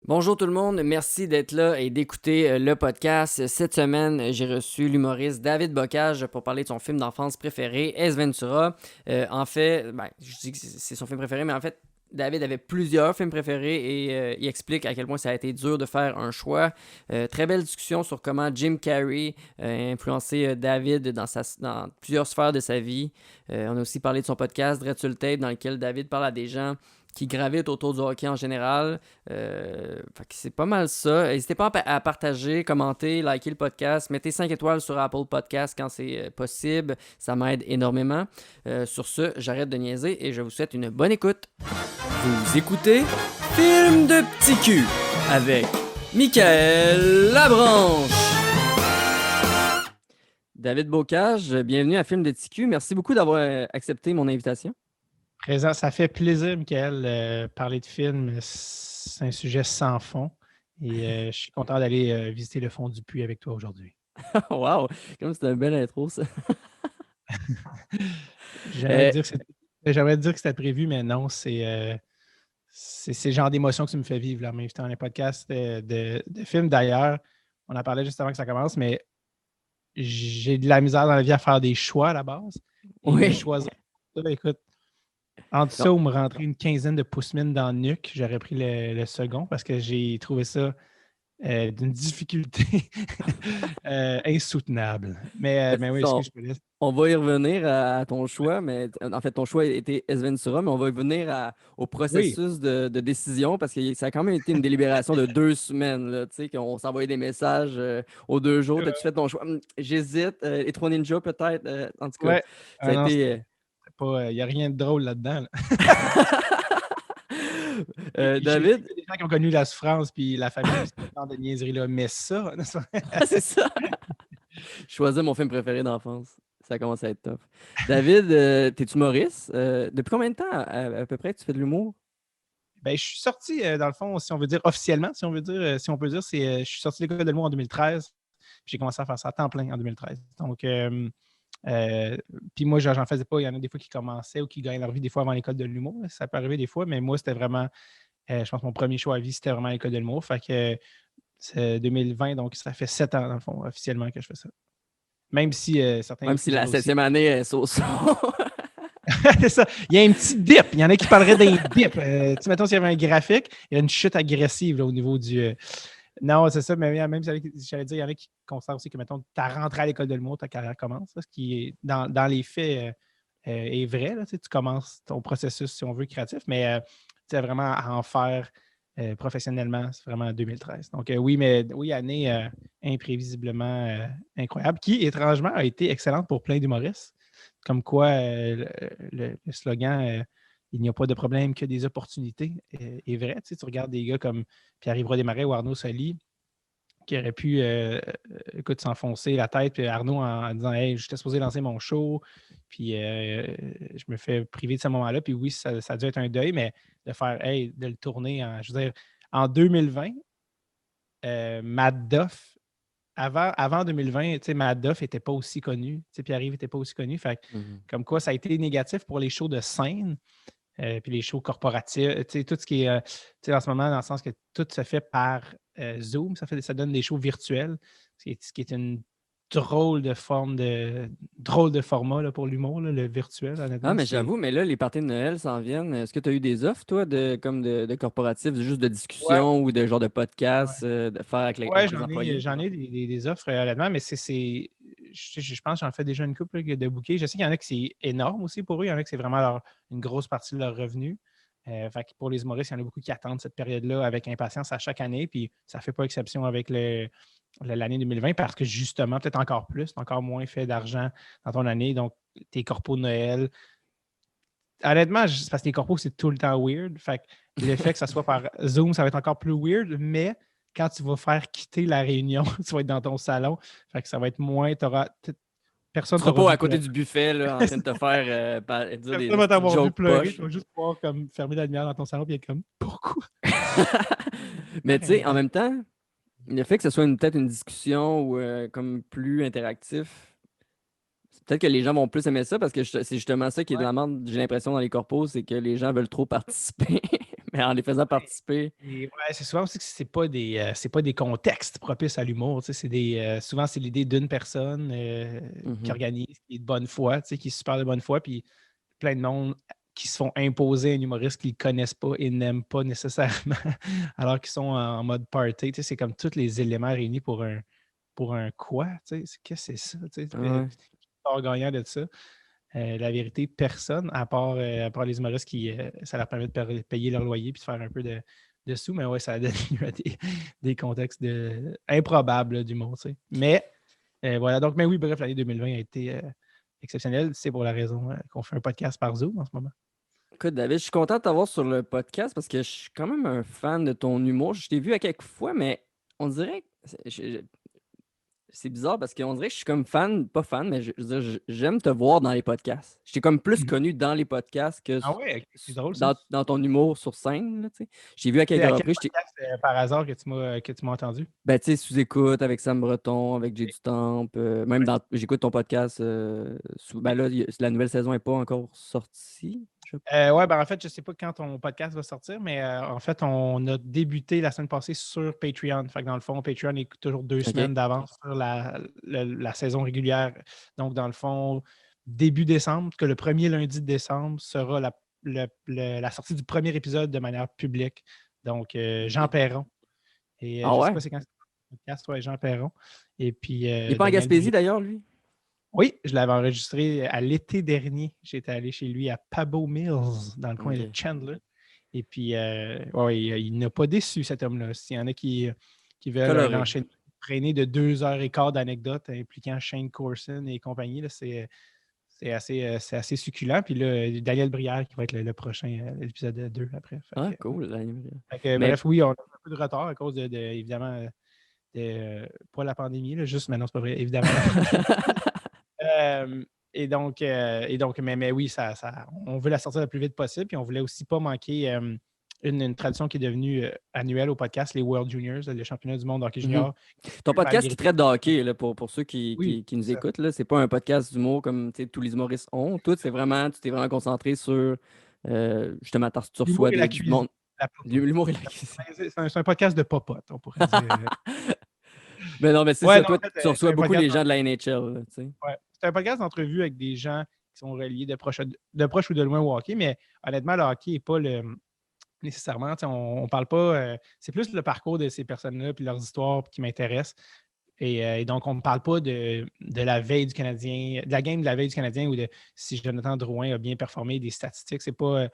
Bonjour tout le monde, merci d'être là et d'écouter le podcast. Cette semaine, j'ai reçu l'humoriste David Bocage pour parler de son film d'enfance préféré, Ace Ventura. Je dis que c'est son film préféré, mais en fait, David avait plusieurs films préférés et il explique à quel point ça a été dur de faire un choix. Très belle discussion sur comment Jim Carrey a influencé David dans plusieurs sphères de sa vie. On a aussi parlé de son podcast Dread sur le Tape, dans lequel David parle à des gens qui gravitent autour du hockey en général. Fait que c'est pas mal ça. N'hésitez pas à partager, commenter, liker le podcast. Mettez 5 étoiles sur Apple Podcast quand c'est possible. Ça m'aide énormément. Sur ce, j'arrête de niaiser et je vous souhaite une bonne écoute. Vous écoutez Film de Petit Cul avec Michael Labranche. David Bocage, bienvenue à Film de Petit Cul. Merci beaucoup d'avoir accepté mon invitation. Présent, ça fait plaisir, Michael, parler de films. C'est un sujet sans fond. Et je suis content d'aller visiter le fond du puits avec toi aujourd'hui. Wow! Comme c'était un bel intro, ça. J'aimerais dire que c'était prévu, mais non, c'est le genre d'émotion que tu me fais vivre là, en m'invitant à un podcast de films. D'ailleurs, on en parlait juste avant que ça commence, mais j'ai de la misère dans la vie à faire des choix à la base. Et Oui. de choisir ça, écoute, entre ça ou me rentrer une quinzaine de pouces-mines dans le nuque, j'aurais pris le second parce que j'ai trouvé ça d'une difficulté insoutenable. Mais oui, excuse, je te laisse. On va y revenir à ton choix, mais en fait, ton choix était S. Ventura, mais on va y revenir au Oui, processus de décision parce que ça a quand même été une délibération de 2 semaines, là, tu sais, qu'on s'envoyait des messages aux 2 jours. T'as-tu fait ton choix? J'hésite. Les trois ninjas, peut-être. En tout cas, ouais. ça a Ah non, été. il n'y a rien de drôle là-dedans. Là. Je sais David, qu'il y a des gens qui ont connu la souffrance puis la famille, ce genre de niaiserie-là, mais ça, c'est ça. Choisir mon film préféré d'enfance. Ça commence à être tough. David, t'es-tu Maurice? Depuis combien de temps, à peu près, que tu fais de l'humour? ben, je suis sorti, dans le fond, si on veut dire officiellement, si on veut dire, si on peut dire, je suis sorti de l'école de l'humour en 2013. Puis j'ai commencé à faire ça à temps plein en 2013. Donc, puis moi, j'en faisais pas. Il y en a des fois qui commençaient ou qui gagnaient leur vie des fois avant l'école de l'humour. Ça peut arriver des fois, mais moi, c'était vraiment, je pense que mon premier choix à vie, c'était vraiment l'école de l'humour. Fait que c'est 2020, donc ça fait 7 ans, dans le fond, officiellement, que je fais ça. Même si certains Même si la diraient aussi. 7e année est so-so. C'est ça. Il y a un petit dip. Il y en a qui parleraient d'un dip. Tu sais, mettons, s'il y avait un graphique, il y a une chute agressive là, au niveau du. Non, c'est ça, mais même si j'allais dire, il y en a qui considèrent aussi que, mettons, ta rentrée à l'école de l'humour, ta carrière commence, là, ce qui est, dans les faits, est vrai. Là, tu commences ton processus, si on veut, créatif, mais tu sais, vraiment à en faire professionnellement, c'est vraiment en 2013. Donc, oui, mais oui, année imprévisiblement incroyable, qui, étrangement, a été excellente pour plein d'humoristes. Comme quoi, le slogan il n'y a pas de problème que des opportunités est vrai. Tu regardes des gars comme Pierre-Yves Desmarais ou Arnaud Soli qui auraient pu écoute, s'enfoncer la tête, puis Arnaud en disant Hey, j'étais supposé lancer mon show, puis je me fais priver de ce moment-là. Puis oui, ça a dû être un deuil, mais de faire Hey, de le tourner je veux dire, en 2020, Matt Duff, avant 2020, Matt Duff n'était pas aussi connu. Pierre-Yves n'était pas aussi connu. Fait comme quoi, ça a été négatif pour les shows de scène. Puis les shows corporatifs, tout ce qui est en ce moment, dans le sens que tout se fait par Zoom, ça donne des shows virtuels, ce qui est une drôle de format là, pour l'humour, là, le virtuel, Ah, honnêtement. mais j'avoue, mais là, les parties de Noël s'en viennent. Est-ce que tu as eu des offres, toi, de corporatifs, juste de Ouais, discussion ou de genre de ouais. podcast, de faire avec Ouais, les j'en ai, employés? j'en ai des offres, honnêtement, mais je pense que j'en fais déjà une couple là, de bouquets. Je sais qu'il y en a qui c'est énorme aussi pour eux. Il y en a qui c'est vraiment une grosse partie de leur revenu. Fait que pour les humoristes, il y en a beaucoup qui attendent cette période-là avec impatience à chaque année. Puis ça ne fait pas exception avec l'année 2020 parce que justement, peut-être encore plus, tu as encore moins fait d'argent dans ton année. Donc, tes corpos de Noël. Honnêtement, c'est parce que les corpos, c'est tout le temps weird. Fait que le fait que ça soit par Zoom, ça va être encore plus weird, mais quand tu vas faire quitter la réunion, tu vas être dans ton salon. Fait que ça va être moins. Tu Personne seras t'aura pas vu à côté pleurer. du buffet, là, en train de te faire dire Personne des va petites t'avoir vu jokes pleurer. Tu poches. vas juste pouvoir comme, fermer la lumière dans ton salon et être comme pourquoi? Mais tu sais, en même temps, le fait que ce soit peut-être une discussion ou comme plus interactif, peut-être que les gens vont plus aimer ça parce que c'est justement ça qui est de Ouais. la merde, j'ai l'impression, dans les corpos, c'est que les gens veulent trop participer. Mais en les faisant participer. Et ouais, c'est souvent aussi que c'est pas des contextes propices à l'humour. Tu sais, souvent, c'est l'idée d'une personne qui Mhm. organise, qui est de bonne foi, tu sais, qui est super de bonne foi, puis plein de monde qui se font imposer un humoriste qu'ils ne connaissent pas et n'aiment pas nécessairement, alors qu'ils sont en mode party. Tu sais, c'est comme tous les éléments réunis pour un quoi? Tu sais, qu'est-ce que c'est ça? Tu sais, Ouais. qui sort gagnant de ça? La vérité, personne, à part les humoristes qui ça leur permet de payer leur loyer puis de faire un peu de sous, mais ouais, ça donne lieu à des contextes improbables d'humour. Tu sais. Mais voilà, donc, mais oui, bref, l'année 2020 a été exceptionnelle. C'est pour la raison qu'on fait un podcast par Zoom en ce moment. Écoute, David, je suis content de t'avoir sur le podcast parce que je suis quand même un fan de ton humour. Je t'ai vu à quelques fois, mais on dirait que c'est bizarre parce qu'on dirait que je suis comme fan, pas fan, mais je veux dire, j'aime te voir dans les podcasts. Je t'ai comme plus Mhm. connu dans les podcasts que Ah ouais, ok, c'est drôle ça. dans ton humour sur scène, là, tu sais. J'ai vu à C'est quelques à quel reprises, podcast par hasard que tu m'as entendu? ben, tu sais, sous-écoute avec Sam Breton, avec Jay du Temple, même dans, j'écoute ton podcast, ben là, la nouvelle saison n'est pas encore sortie. Ouais, ben en fait, je ne sais pas quand ton podcast va sortir, mais en fait, on a débuté la semaine passée sur Patreon. Fait que dans le fond, Patreon est toujours 2 semaines OK. d'avance sur la saison régulière. Donc, dans le fond, début décembre, que le premier lundi de décembre sera la sortie du premier épisode de manière publique. Donc, Jean OK. Perron. Et Ah je ne sais ouais? pas c'est quand c'est le podcast, ouais, Jean Perron. Et puis, Il est pas en Daniel Gaspésie Brière. d'ailleurs, lui? Oui, je l'avais enregistré à l'été dernier. J'étais allé chez lui à Pabo Mills, dans le coin de OK. Chandler. Et puis, ouais, il n'a pas déçu, cet homme-là. S'il y en a qui veulent un Coloré. enchaînement traîné de 2 heures et quart d'anecdotes impliquant Shane Corson et compagnie, là, c'est assez succulent. Puis là, Daniel Brière qui va être le prochain, l'épisode 2 après. Ah, cool. Mais Bref, oui, on a un peu de retard à cause évidemment, pas la pandémie, là, juste maintenant, c'est pas vrai, évidemment la pandémie. Mais oui, on veut la sortir le plus vite possible. Puis on voulait aussi pas manquer une tradition qui est devenue annuelle au podcast, les World Juniors, le championnat du monde hockey Mhm. junior. Ton podcast Malgré qui tout. traite de hockey, là, pour ceux Oui, qui nous c'est ça. écoutent, là, c'est pas un podcast d'humour comme tu sais, tous les humoristes ont. Tout, c'est vraiment, tu t'es vraiment concentré sur justement, tu L'humour reçois et la du cuisine. monde. La popote. L'humour et la cuisine. C'est un podcast de popote, on pourrait dire. Mais non, mais c'est Ouais, ça. non, en Toi, fait, tu c'est reçois un beaucoup podcast les gens de la NHL, là, tu sais. ouais. C'est un podcast d'entrevue avec des gens qui sont reliés de proche ou de loin au hockey, mais honnêtement, le hockey n'est pas nécessairement. On ne parle pas. C'est plus le parcours de ces personnes-là puis leurs histoires qui m'intéressent. Et donc, on ne parle pas de la veille du Canadien, de la game de la veille du Canadien ou de si Jonathan Drouin a bien performé, des statistiques. C'est pas,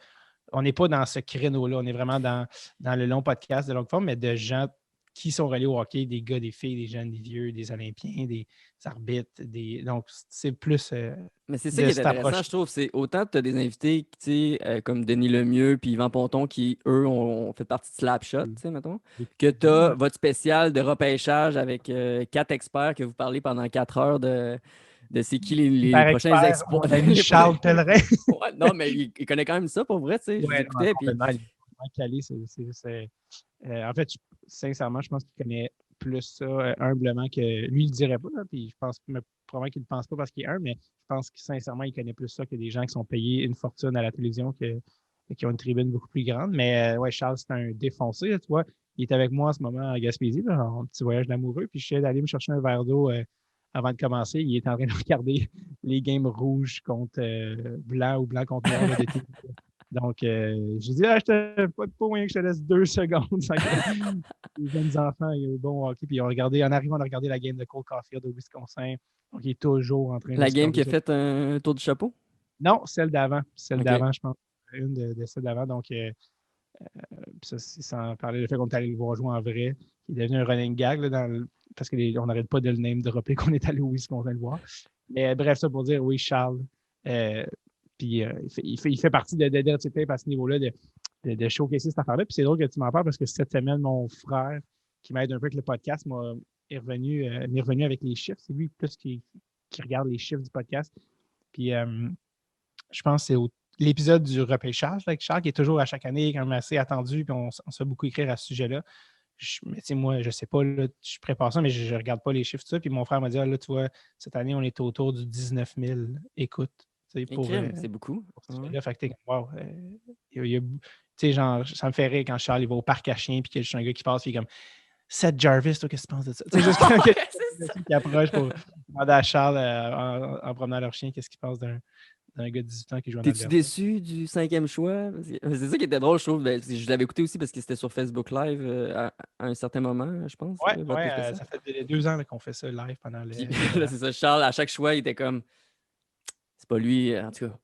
on n'est pas dans ce créneau-là. On est vraiment dans le long podcast de longue forme, mais de gens qui sont reliés au hockey, des gars, des filles, des jeunes, des vieux, des Olympiens, des arbitres. Donc, c'est plus Mais c'est ça qui de est cette intéressant, approche. je trouve. C'est autant tu as des invités tu sais, comme Denis Lemieux puis Yvan Ponton qui, eux, ont fait partie de Slapshot, tu sais, mettons, que tu as votre spécial de repêchage avec 4 experts que vous parlez pendant 4 heures de c'est qui les Par prochains expert, exploits. mon ami Charles Pellerin. Ouais, non, mais il connaît quand même ça pour vrai, tu sais. Je vous Ouais, non, écoutais, puis complètement. Il est complètement calé. En fait, sincèrement, je pense qu'il connaît plus ça humblement que lui, il ne dirait pas. Là, puis je pense mais probablement qu'il ne pense pas parce qu'il est humble, mais je pense que sincèrement, il connaît plus ça que des gens qui sont payés une fortune à la télévision qui ont une tribune beaucoup plus grande. Mais ouais, Charles, c'est un défoncé. Là, tu vois, il est avec moi en ce moment à Gaspésie, là, en petit voyage d'amoureux. Puis je suis d'aller me chercher un verre d'eau avant de commencer. Il est en train de regarder les games rouges contre blanc ou blanc contre noir là, de TP. Donc, j'ai dit, pas de moyen que je te laisse 2 secondes. Sans que les jeunes enfants, il y a eu bon hockey. Puis en arrivant, on a regardé la game de Cole Caulfield au Wisconsin. Donc, il est toujours en train de la game qui scorer a sur. fait un tour du chapeau. Non, celle d'avant. Celle OK. d'avant, je pense. Une de celles d'avant. Donc, puis ça, c'est sans parler du fait qu'on est allé le voir jouer en vrai, qui est devenu un running gag là, parce qu'on n'arrête pas de le name dropper qu'on est allé au Wisconsin le voir. Mais bref, ça pour dire, oui, Charles. euh, puis il fait partie de Dirty Tape à ce niveau-là, de showcaser cette affaire-là. Puis c'est drôle que tu m'en parles parce que cette semaine, mon frère, qui m'aide un peu avec le podcast, m'est revenu avec les chiffres. C'est lui plus qui regarde les chiffres du podcast. Puis je pense que c'est l'épisode du repêchage avec Charles, qui est toujours à chaque année quand même assez attendu, puis on se fait beaucoup écrire à ce sujet-là. Mais tu sais, moi, je sais pas, là, je prépare ça, mais je ne regarde pas les chiffres, tout ça. Puis mon frère m'a dit, ah, là, tu vois, cette année, on est autour du 19 000 écoutes tu sais, Crime, c'est beaucoup. pour ce Ouais. sujet-là. Fait que t'es comme, wow, il y a Tu sais, genre, ça me fait rire quand Charles il va au parc à chiens puis qu'il y a juste un gars qui passe, puis il est comme Seth Jarvis, toi, qu'est-ce que tu penses de ça? Tu sais, juste quand il y a quelqu'un qui approche pour demander à Charles en promenant leur chien, qu'est-ce qu'il pense d'un gars de 18 ans qui joue en T'es-tu Alberta. déçu du cinquième choix? C'est ça qui était drôle, je trouve. Ben, je l'avais écouté aussi parce que c'était sur Facebook Live à un certain moment, je pense, Ouais, votre spécial. ça fait 2 ans là, qu'on fait ça live pendant Puis le là, draft. c'est ça, Charles, à chaque choix, il était comme, c'est pas lui, en tout cas.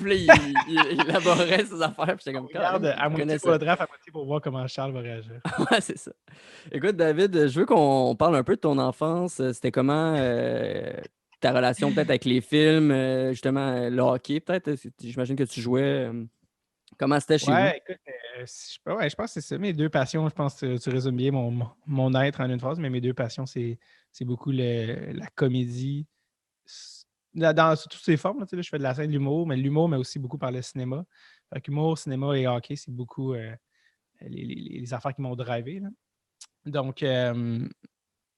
Puis là, il élaborait ses affaires, puis j'étais On comme, regarde Colin, à il connaît moitié pour ça. le draft, à moitié pour voir comment Charles va réagir. Ouais, c'est ça. Écoute, David, je veux qu'on parle un peu de ton enfance. C'était comment ta relation peut-être avec les films, justement, le hockey, peut-être? J'imagine que tu jouais. Comment c'était chez vous? Ouais, écoute, je pense que c'est ça. Mes deux passions, je pense que tu résumes bien mon être en une phrase, mais mes deux passions, c'est beaucoup la comédie, dans toutes ses formes. Là, tu sais, là, je fais de la scène de l'humour, mais aussi beaucoup par le cinéma. Fait qu'humour, cinéma et hockey, c'est beaucoup les affaires qui m'ont drivé. Là. Donc,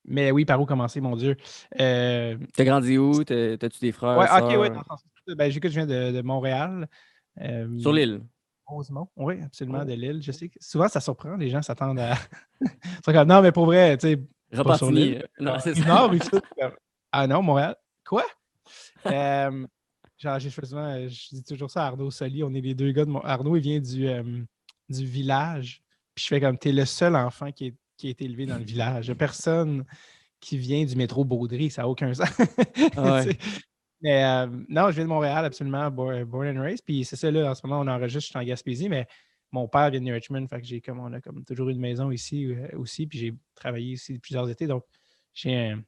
mais oui, par où commencer, mon Dieu? T'as grandi où? T'as-tu des frères, Ouais, ok, ouais, sœurs? dans le sens. Ben, j'écoute, je viens de Montréal. Sur l'île. Rosemont, oui, absolument, de Oh. Lille. Je sais que souvent, ça surprend, les gens s'attendent à. Ils sont comme, non, mais pour vrai, tu sais, pas sur l'île. Repentigny. Non, c'est ça. Rive-Nord, Rive-Sud. Ah non, Montréal. Quoi? Euh, genre, j'ai fait souvent, je dis toujours ça à Arnaud Soli. On est les deux gars de mon. Arnaud, il vient du village. Puis je fais comme, t'es le seul enfant qui a été élevé dans le village. Il y a personne qui vient du métro Baudry, ça n'a aucun sens. Ah Tu ouais. sais. Mais non, je viens de Montréal, absolument, born and raised. Puis c'est ça, là, en ce moment, on enregistre, je suis en Gaspésie, mais mon père vient de New Richmond, fait que on a comme toujours une maison ici aussi, puis j'ai travaillé ici plusieurs étés, donc j'ai tu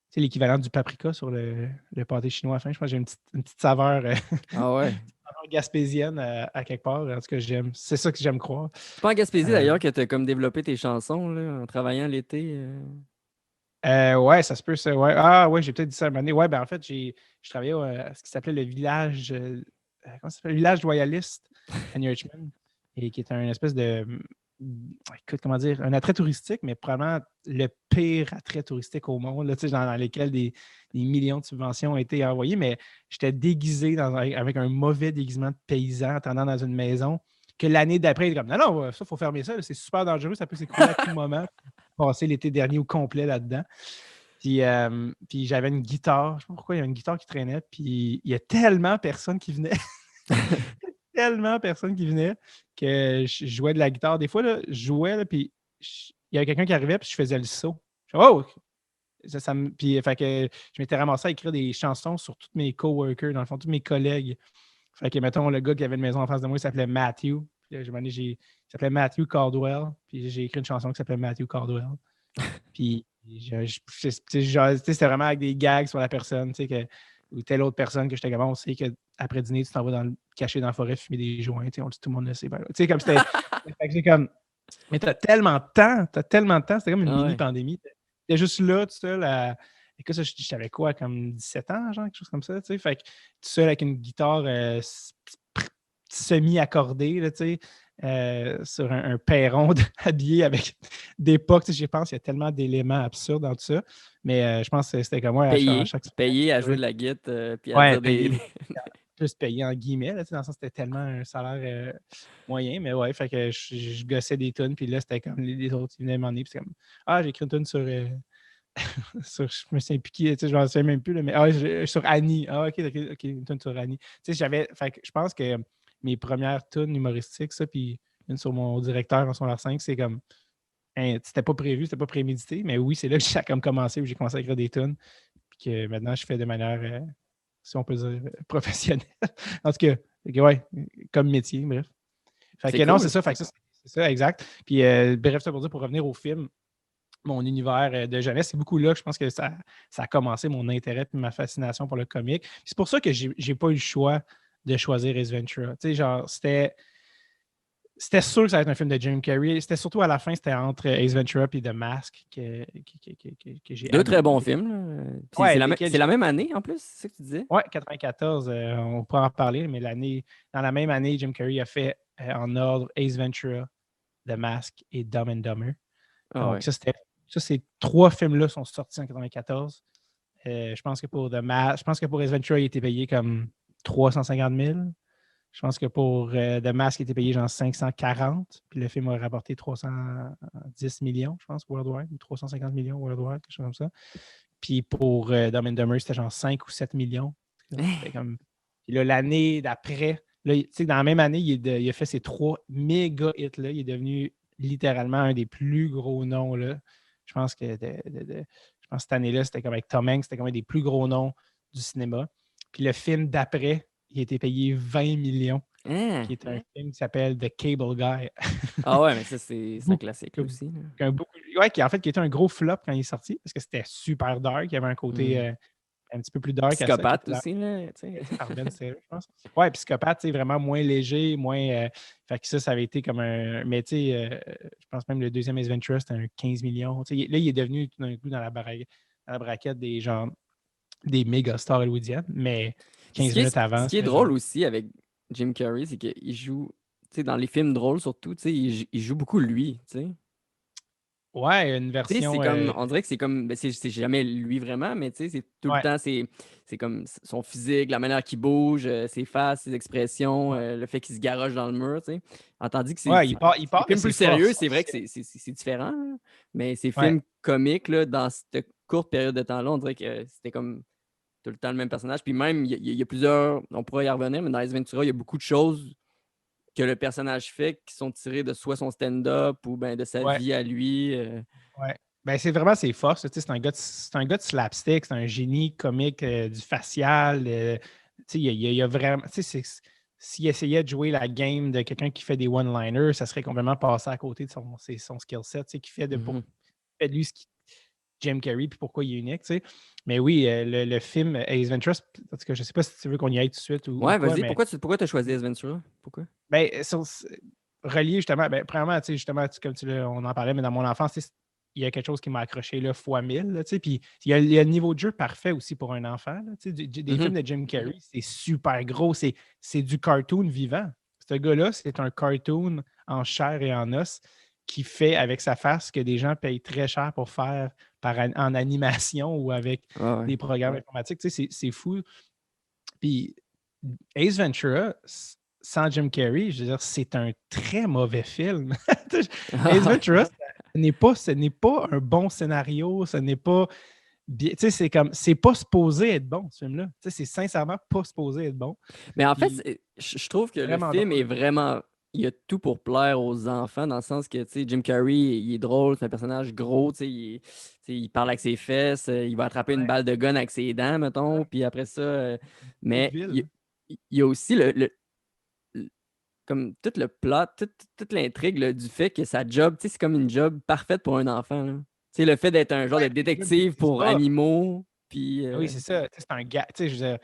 sais, l'équivalent du paprika sur le pâté chinois à la fin. Je pense que j'ai une petite saveur, Ah ouais. saveur gaspésienne à quelque part. En tout cas, j'aime. C'est ça que j'aime croire. C'est pas en Gaspésie Euh, d'ailleurs que t'as comme développé tes chansons là, en travaillant l'été. ouais, ça se peut, ça. Ouais. Ah, ouais, j'ai peut-être dit ça à un moment donné. Ouais, ben en fait, je travaillais à ce qui s'appelait le village. Comment ça s'appelle? Le village loyaliste à New Richmond. Et qui est un espèce de. Écoute, comment dire? Un attrait touristique, mais probablement le pire attrait touristique au monde, là, tu sais, dans lequel des millions de subventions ont été envoyées. Mais j'étais déguisé avec un mauvais déguisement de paysan, attendant dans une maison. Que l'année d'après, il est comme non, non, ça, il faut fermer ça, là, c'est super dangereux, ça peut s'écrouler à tout moment. Passé l'été dernier au complet là-dedans. Puis j'avais une guitare. Je ne sais pas pourquoi il y avait une guitare qui traînait. Puis il y a tellement personne qui venait. Tellement personne qui venait que je jouais de la guitare. Des fois, là, je jouais, là, puis il y avait quelqu'un qui arrivait, puis je faisais le saut. Je fais, oh! Puis fait que je m'étais ramassé à écrire des chansons sur tous mes coworkers, dans le fond, tous mes collègues. Fait que, mettons, le gars qui avait une maison en face de moi, il s'appelait Matthew. Puis là, il s'appelait Matthew Caldwell. Puis j'ai écrit une chanson qui s'appelait Matthew Caldwell. Puis c'était vraiment avec des gags sur la personne, tu sais, ou telle autre personne que j'étais comme, on sait qu'après dîner, tu t'en vas cacher dans la forêt, fumer des joints, tu sais, tout le monde le sait. Tu sais, comme c'était. Fait que j'ai comme, mais t'as tellement de temps, c'était comme une Ah ouais. mini-pandémie. T'es juste là, tout seul, écoute, ça, j'avais quoi, comme 17 ans, genre, quelque chose comme ça, tu sais, fait que tout seul avec une guitare semi-accordée, là, tu sais, sur un perron habillé avec des pocs. Je pense qu'il y a tellement d'éléments absurdes dans tout ça. Mais je pense que c'était comme moi à chaque semaine. Payé à jouer de la guitare, puis à Ouais, dire des. payé. Plus payé en guillemets, là, dans le sens c'était tellement un salaire moyen. Mais ouais, fait que je gossais des tunes. Puis là, c'était comme les autres, ils venaient m'en puis c'est comme ah, j'ai écrit une tune sur. Je me suis impliqué, je m'en souviens même plus, là, mais sur Annie. Ah, ok, une tune sur Annie. Fait que je pense que mes premières tunes humoristiques, ça, puis une sur mon directeur en secondaire 5, c'est comme, hein, c'était pas prévu, c'était pas prémédité, mais oui, c'est là que j'ai comme commencé, où j'ai commencé à écrire des tunes, puis que maintenant, je fais de manière, si on peut dire, professionnelle. En tout cas, ouais, comme métier, bref. Fait C'est que non, cool. c'est ça, c'est ça, exact. Puis bref, ça pour dire, pour revenir au film, mon univers de jeunesse, c'est beaucoup là que je pense que ça a commencé mon intérêt et ma fascination pour le comique. C'est pour ça que j'ai pas eu le choix de choisir Ace Ventura. Tu sais, genre, c'était sûr que ça allait être un film de Jim Carrey. C'était surtout à la fin, c'était entre Ace Ventura et The Mask que j'ai Deux très adoré. bons films, là. Puis Ouais, lesquels c'est la même année en plus, c'est ça que tu disais? ouais, 94, on pourra en reparler, mais dans la même année, Jim Carrey a fait en ordre Ace Ventura, The Mask et Dumb and Dumber. Ah Donc, ouais. ces trois films-là sont sortis en 94. Je pense que pour The Mask, je pense que pour Ace Ventura, il était payé comme 350 000. Je pense que pour The Mask, il était payé genre 540, puis le film a rapporté 310 millions, je pense, worldwide, ou 350 millions worldwide, quelque chose comme ça. Puis pour Dumb and Dumber, c'était genre 5 ou 7 millions. C'était comme... Puis là, l'année d'après, là, dans la même année, il a fait ces 3 méga hits-là. Il est devenu littéralement un des plus gros noms. Là. Je pense que je pense que cette année-là, c'était comme avec Tom Hanks, c'était comme un des plus gros noms du cinéma. Puis le film d'après, il a été payé 20 millions, Hein? qui est un film qui s'appelle The Cable Guy. Ah ouais, mais ça, c'est un Beaucoup- classique là, aussi. Là. Ouais, qui était un gros flop quand il est sorti, parce que c'était super dark. Il y avait un côté Mm. un petit peu plus dark à ça, qui Psychopathe était aussi, là, tu sais. par Ben Stiller, je pense. Ouais, Psychopathe, c'est vraiment moins léger, moins. Fait que ça avait été comme un. Mais tu sais, je pense même le deuxième Ace Ventura, c'était un 15 millions. Là, il est devenu tout d'un coup dans la braquette des gens, des méga stars hollywoodiennes, mais Puis 15 minutes ce avant, qui est c'était drôle genre. aussi avec Jim Carrey, c'est qu'il joue, tu sais, dans les films drôles surtout, tu sais, il joue beaucoup lui, tu sais. Ouais, une Tu sais, c'est version. comme, on dirait que c'est comme, ben, c'est jamais lui vraiment, mais tu sais, c'est tout le Ouais, temps, c'est comme son physique, la manière qu'il bouge, ses faces, ses expressions, ouais. le fait qu'il se garoche dans le mur, tu sais. Tandis que Ouais, il les part de films plus ses sérieux, forces c'est vrai que officielles. c'est différent, là. Mais ces Ouais. films comiques, là, dans cette courte période de temps-là, on dirait que c'était comme tout le temps le même personnage. Puis même, il y a plusieurs, on pourrait y revenir, mais dans Ace Ventura, il y a beaucoup de choses que le personnage fait qui sont tirées de soit son stand-up ou ben, de sa Ouais. vie à lui. Ouais. Ben, c'est vraiment ses forces. Tu sais, c'est un gars de slapstick, c'est un génie comique du facial. Tu sais, il y a vraiment. Tu sais, s'il essayait de jouer la game de quelqu'un qui fait des one-liners, ça serait complètement passé à côté de son skill set, tu sais, qui Mhm. fait de lui ce qui Jim Carrey, puis pourquoi il est unique, tu sais. Mais oui, le film Ace Ventura, en tout cas, je ne sais pas si tu veux qu'on y aille tout de suite ou Ouais, quoi, vas-y, mais pourquoi tu as choisi Ace Ventura? Pourquoi? ben, relié justement, ben, premièrement, tu sais, justement, on en parlait, mais dans mon enfance, tu sais, il y a quelque chose qui m'a accroché là, fois 1000. Là, tu sais, puis il y a le niveau de jeu parfait aussi pour un enfant. Là, tu sais, des Mhm. films de Jim Carrey, c'est super gros, c'est du cartoon vivant. Ce gars-là, c'est un cartoon en chair et en os qui fait avec sa face que des gens payent très cher pour faire en animation ou avec Ah ouais. des programmes informatiques. Tu sais, c'est fou. Puis Ace Ventura, sans Jim Carrey, je veux dire, c'est un très mauvais film. Ace Ventura, ce n'est pas un bon scénario, ce n'est pas bien. Tu sais, c'est pas supposé être bon, ce film-là. Tu sais, c'est sincèrement pas supposé être bon. Mais en fait, Puis, je trouve que le vraiment film est drôle. vraiment. Il a tout pour plaire aux enfants, dans le sens que, tu sais, Jim Carrey, il est drôle, c'est un personnage gros, tu sais, il parle avec ses fesses, il va attraper une Ouais, balle de gun avec ses dents, mettons, ouais. puis après ça. Mais Vaudeville. il y a aussi comme tout le plot, toute l'intrigue là, du fait que sa job, tu sais, c'est comme une job parfaite pour un enfant, là. Tu sais, le fait d'être un genre Ouais, de c'est un détective détective pour pas. animaux, puis. Oui, c'est ça. Tu sais, c'est un gag. Tu sais, je veux dire,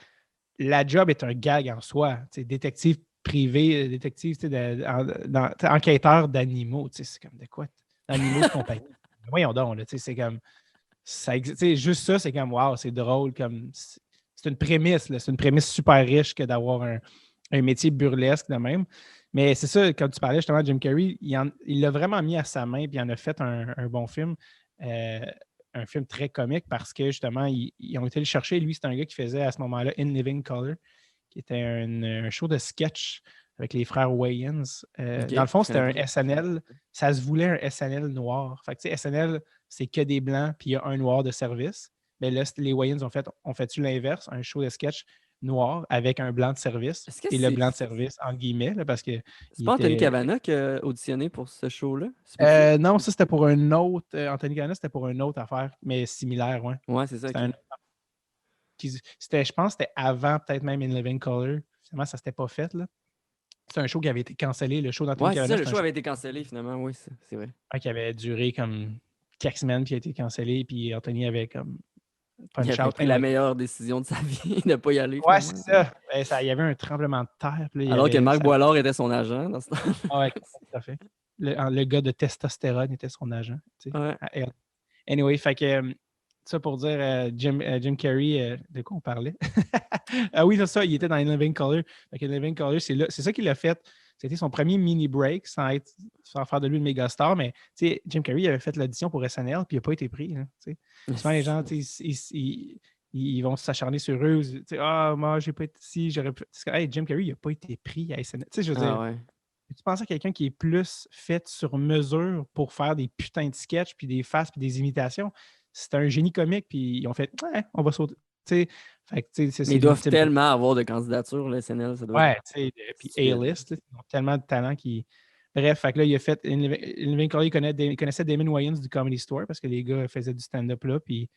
la job est un gag en soi. Tu sais, détective privé, détective, tu sais, tu sais, enquêteur d'animaux. Tu sais, c'est comme de quoi? D'animaux de compagnie. Voyons donc, là, tu sais, c'est comme. Tu sais, juste ça, c'est comme, wow, c'est drôle. C'est une prémisse, là. C'est une prémisse super riche que d'avoir un métier burlesque de même. Mais c'est ça, quand tu parlais justement de Jim Carrey, il l'a vraiment mis à sa main puis il en a fait un bon film. Euh, un film très comique parce que justement, ils ont été le chercher. Lui, c'est un gars qui faisait à ce moment-là In Living Color, qui était un show de sketch avec les frères Wayans. Ok, Dans le fond, je c'était connais un pas. SNL. Ça se voulait un SNL noir. Fait que, tu sais, SNL, c'est que des blancs, puis il y a un noir de service. Mais là, les Wayans ont fait l'inverse, un show de sketch noir avec un blanc de service. Est-ce que Et le blanc de service, en guillemets, là, parce que c'est il pas Anthony était. Cavana qui a auditionné pour ce show-là? C'est peux-tu? Non, ça, c'était pour un autre. Anthony Cavana, c'était pour une autre affaire, mais similaire, ouais. Ouais, c'est ça, C'était ok. un je pense que c'était avant, peut-être même In Living Color. Finalement, ça s'était pas fait, là. C'est un show qui avait été cancellé. Le show d'Anthony Ouais, c'est ça, Cavana, le c'est un show show avait été cancellé finalement, oui, c'est vrai. qui avait duré comme 4 semaines, puis a été cancellé, puis Anthony avait comme Il punch avait out. pris la Anyway. meilleure décision de sa vie de ne pas y aller Ouais, finalement, c'est tu sais. ça. Ben, il y avait un tremblement de terre, puis là, Alors que Marc Boilard était son agent dans ce temps. Ah ouais, tout à fait. Le gars de testostérone était son agent, tu sais, Ouais. à elle. Anyway, fait que ça pour dire Jim Carrey, de quoi on parlait? Ah oui, c'est ça, il était dans In Living Color. Fait que In Living Color, c'est ça qu'il a fait. C'était son premier mini break sans faire de lui une méga star, mais tu sais, Jim Carrey il avait fait l'audition pour SNL puis il n'a pas été pris. Hein, tu sais. Souvent, les gens, tu sais, ils vont s'acharner sur eux. Tu sais, ah, moi, j'ai pas été ici, j'aurais pu. Hey, Jim Carrey, il a pas été pris à SNL. Tu sais, je veux dire, Ah ouais. tu penses à quelqu'un qui est plus fait sur mesure pour faire des putains de sketchs, puis des faces, puis des imitations? C'est un génie comique, puis ils ont fait, ouais, on va sauter. Tu sais, fait que, tu sais, Mais c'est ils doivent l'ultime. tellement avoir de candidatures, le SNL, ça doit être Ouais, tu sais, puis stupide. A-list, là, ils ont tellement de talent qui. Bref, fait que là, il a fait. Living Color, il connaissait Damon Wayans du Comedy Store parce que les gars faisaient du stand-up là, puis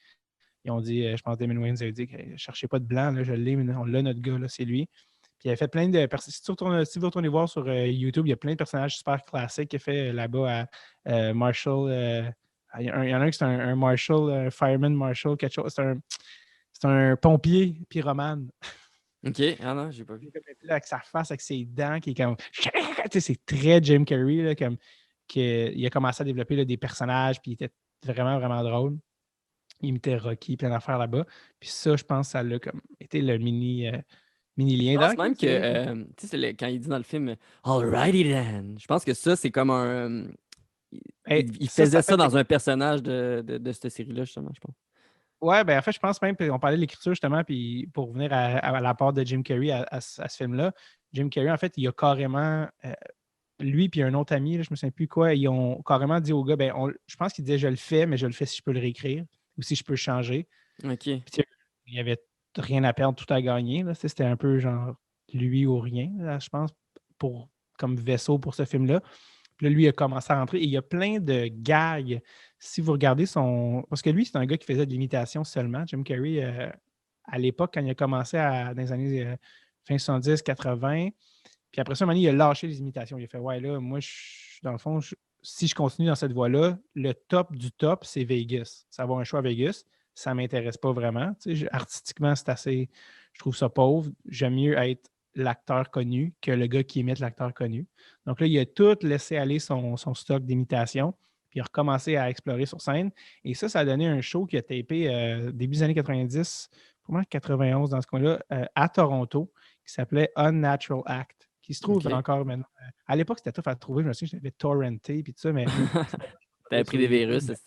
ils ont dit, je pense que Damon Wayans avait dit, hey, cherchez pas de blanc, là, je l'ai, mais on l'a, notre gars, là, c'est lui. Puis il a fait plein de personnages. Si vous retournez voir sur YouTube, il y a plein de personnages super classiques qu'il a fait là-bas à Marshall. Il y en a un qui c'est un Marshall, un fireman Marshall, quelque chose. C'est un pompier pyromane. Ok, ah non, j'ai pas vu. Là, avec sa face, avec ses dents, qui est comme. Tu sais, c'est très Jim Carrey, là, comme. Il a commencé à développer là, des personnages, puis il était vraiment, vraiment drôle. Il imitait Rocky, plein d'affaires là-bas. Puis ça, je pense, ça l'a comme été le mini Je lien pense d'angle. même que, tu sais, quand il dit dans le film Alrighty then, je pense que ça, c'est comme un. Il Ça faisait fait. ça dans un personnage de cette série-là, justement, je pense. Ouais, ben en fait, je pense même, on parlait de l'écriture justement, puis pour revenir à la part de Jim Carrey à ce film-là, Jim Carrey, en fait, il a carrément, lui puis un autre ami, là, je me souviens plus quoi, ils ont carrément dit au gars, ben, je pense qu'il disait je le fais, mais je le fais si je peux le réécrire ou si je peux le changer. Ok. Puis il n'y avait rien à perdre, tout à gagner. Là. C'était un peu genre lui ou rien, là, je pense, comme vaisseau pour ce film-là. Puis là, lui, il a commencé à rentrer et il y a plein de gags. Si vous regardez son. Parce que lui, c'est un gars qui faisait de l'imitation seulement. Jim Carrey, à l'époque, quand il a commencé dans les années fin 70, 80, puis après ça, un moment donné, il a lâché les imitations. Il a fait ouais, là, moi, dans le fond, si je continue dans cette voie-là, le top du top, c'est Vegas. Ça va un choix à Vegas. Ça ne m'intéresse pas vraiment. Tu sais, artistiquement, c'est assez. Je trouve ça pauvre. J'aime mieux être l'acteur connu que le gars qui imite l'acteur connu. Donc là, il a tout laissé aller son stock d'imitation, puis il a recommencé à explorer sur scène. Et ça a donné un show qui a tapé début des années 90, probablement 91 dans ce coin-là, à Toronto, qui s'appelait Unnatural Act, qui se trouve Ok. encore maintenant. À l'époque, c'était tough à trouver. Je me souviens que j'avais torrenté et tout ça, mais T'avais pris sur des YouTube. virus.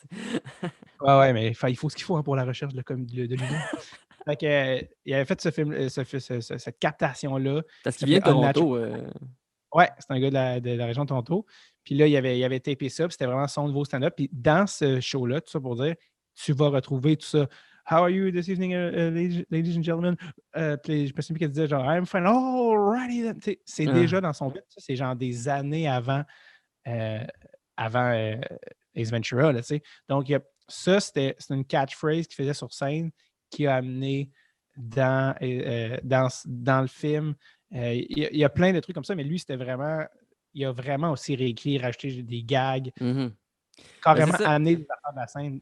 Ouais, ouais, mais il faut ce qu'il faut hein, pour la recherche de l'humour. Fait que, il avait fait ce film, cette captation-là, Parce qui qu'il vient s'appelait de Unnatural. Toronto. Ouais, c'est un gars de la région de Toronto. Puis là, il avait tapé ça, puis c'était vraiment son nouveau stand-up. Puis dans ce show-là, tout ça pour dire, tu vas retrouver tout ça. How are you this evening, ladies and gentlemen? Puis je me souviens qu'elle disait genre, I'm fine, alrighty then. C'est Ah. déjà dans son but. C'est genre des années euh, avant Ace Ventura. Là, donc, ça, c'est une catchphrase qu'il faisait sur scène qui a amené dans le film. Il y a plein de trucs comme ça, mais lui, c'était vraiment. Il a vraiment aussi réécrit, rajouté des gags, Mhm. Ben, c'est carrément ça. amené des affaires de la scène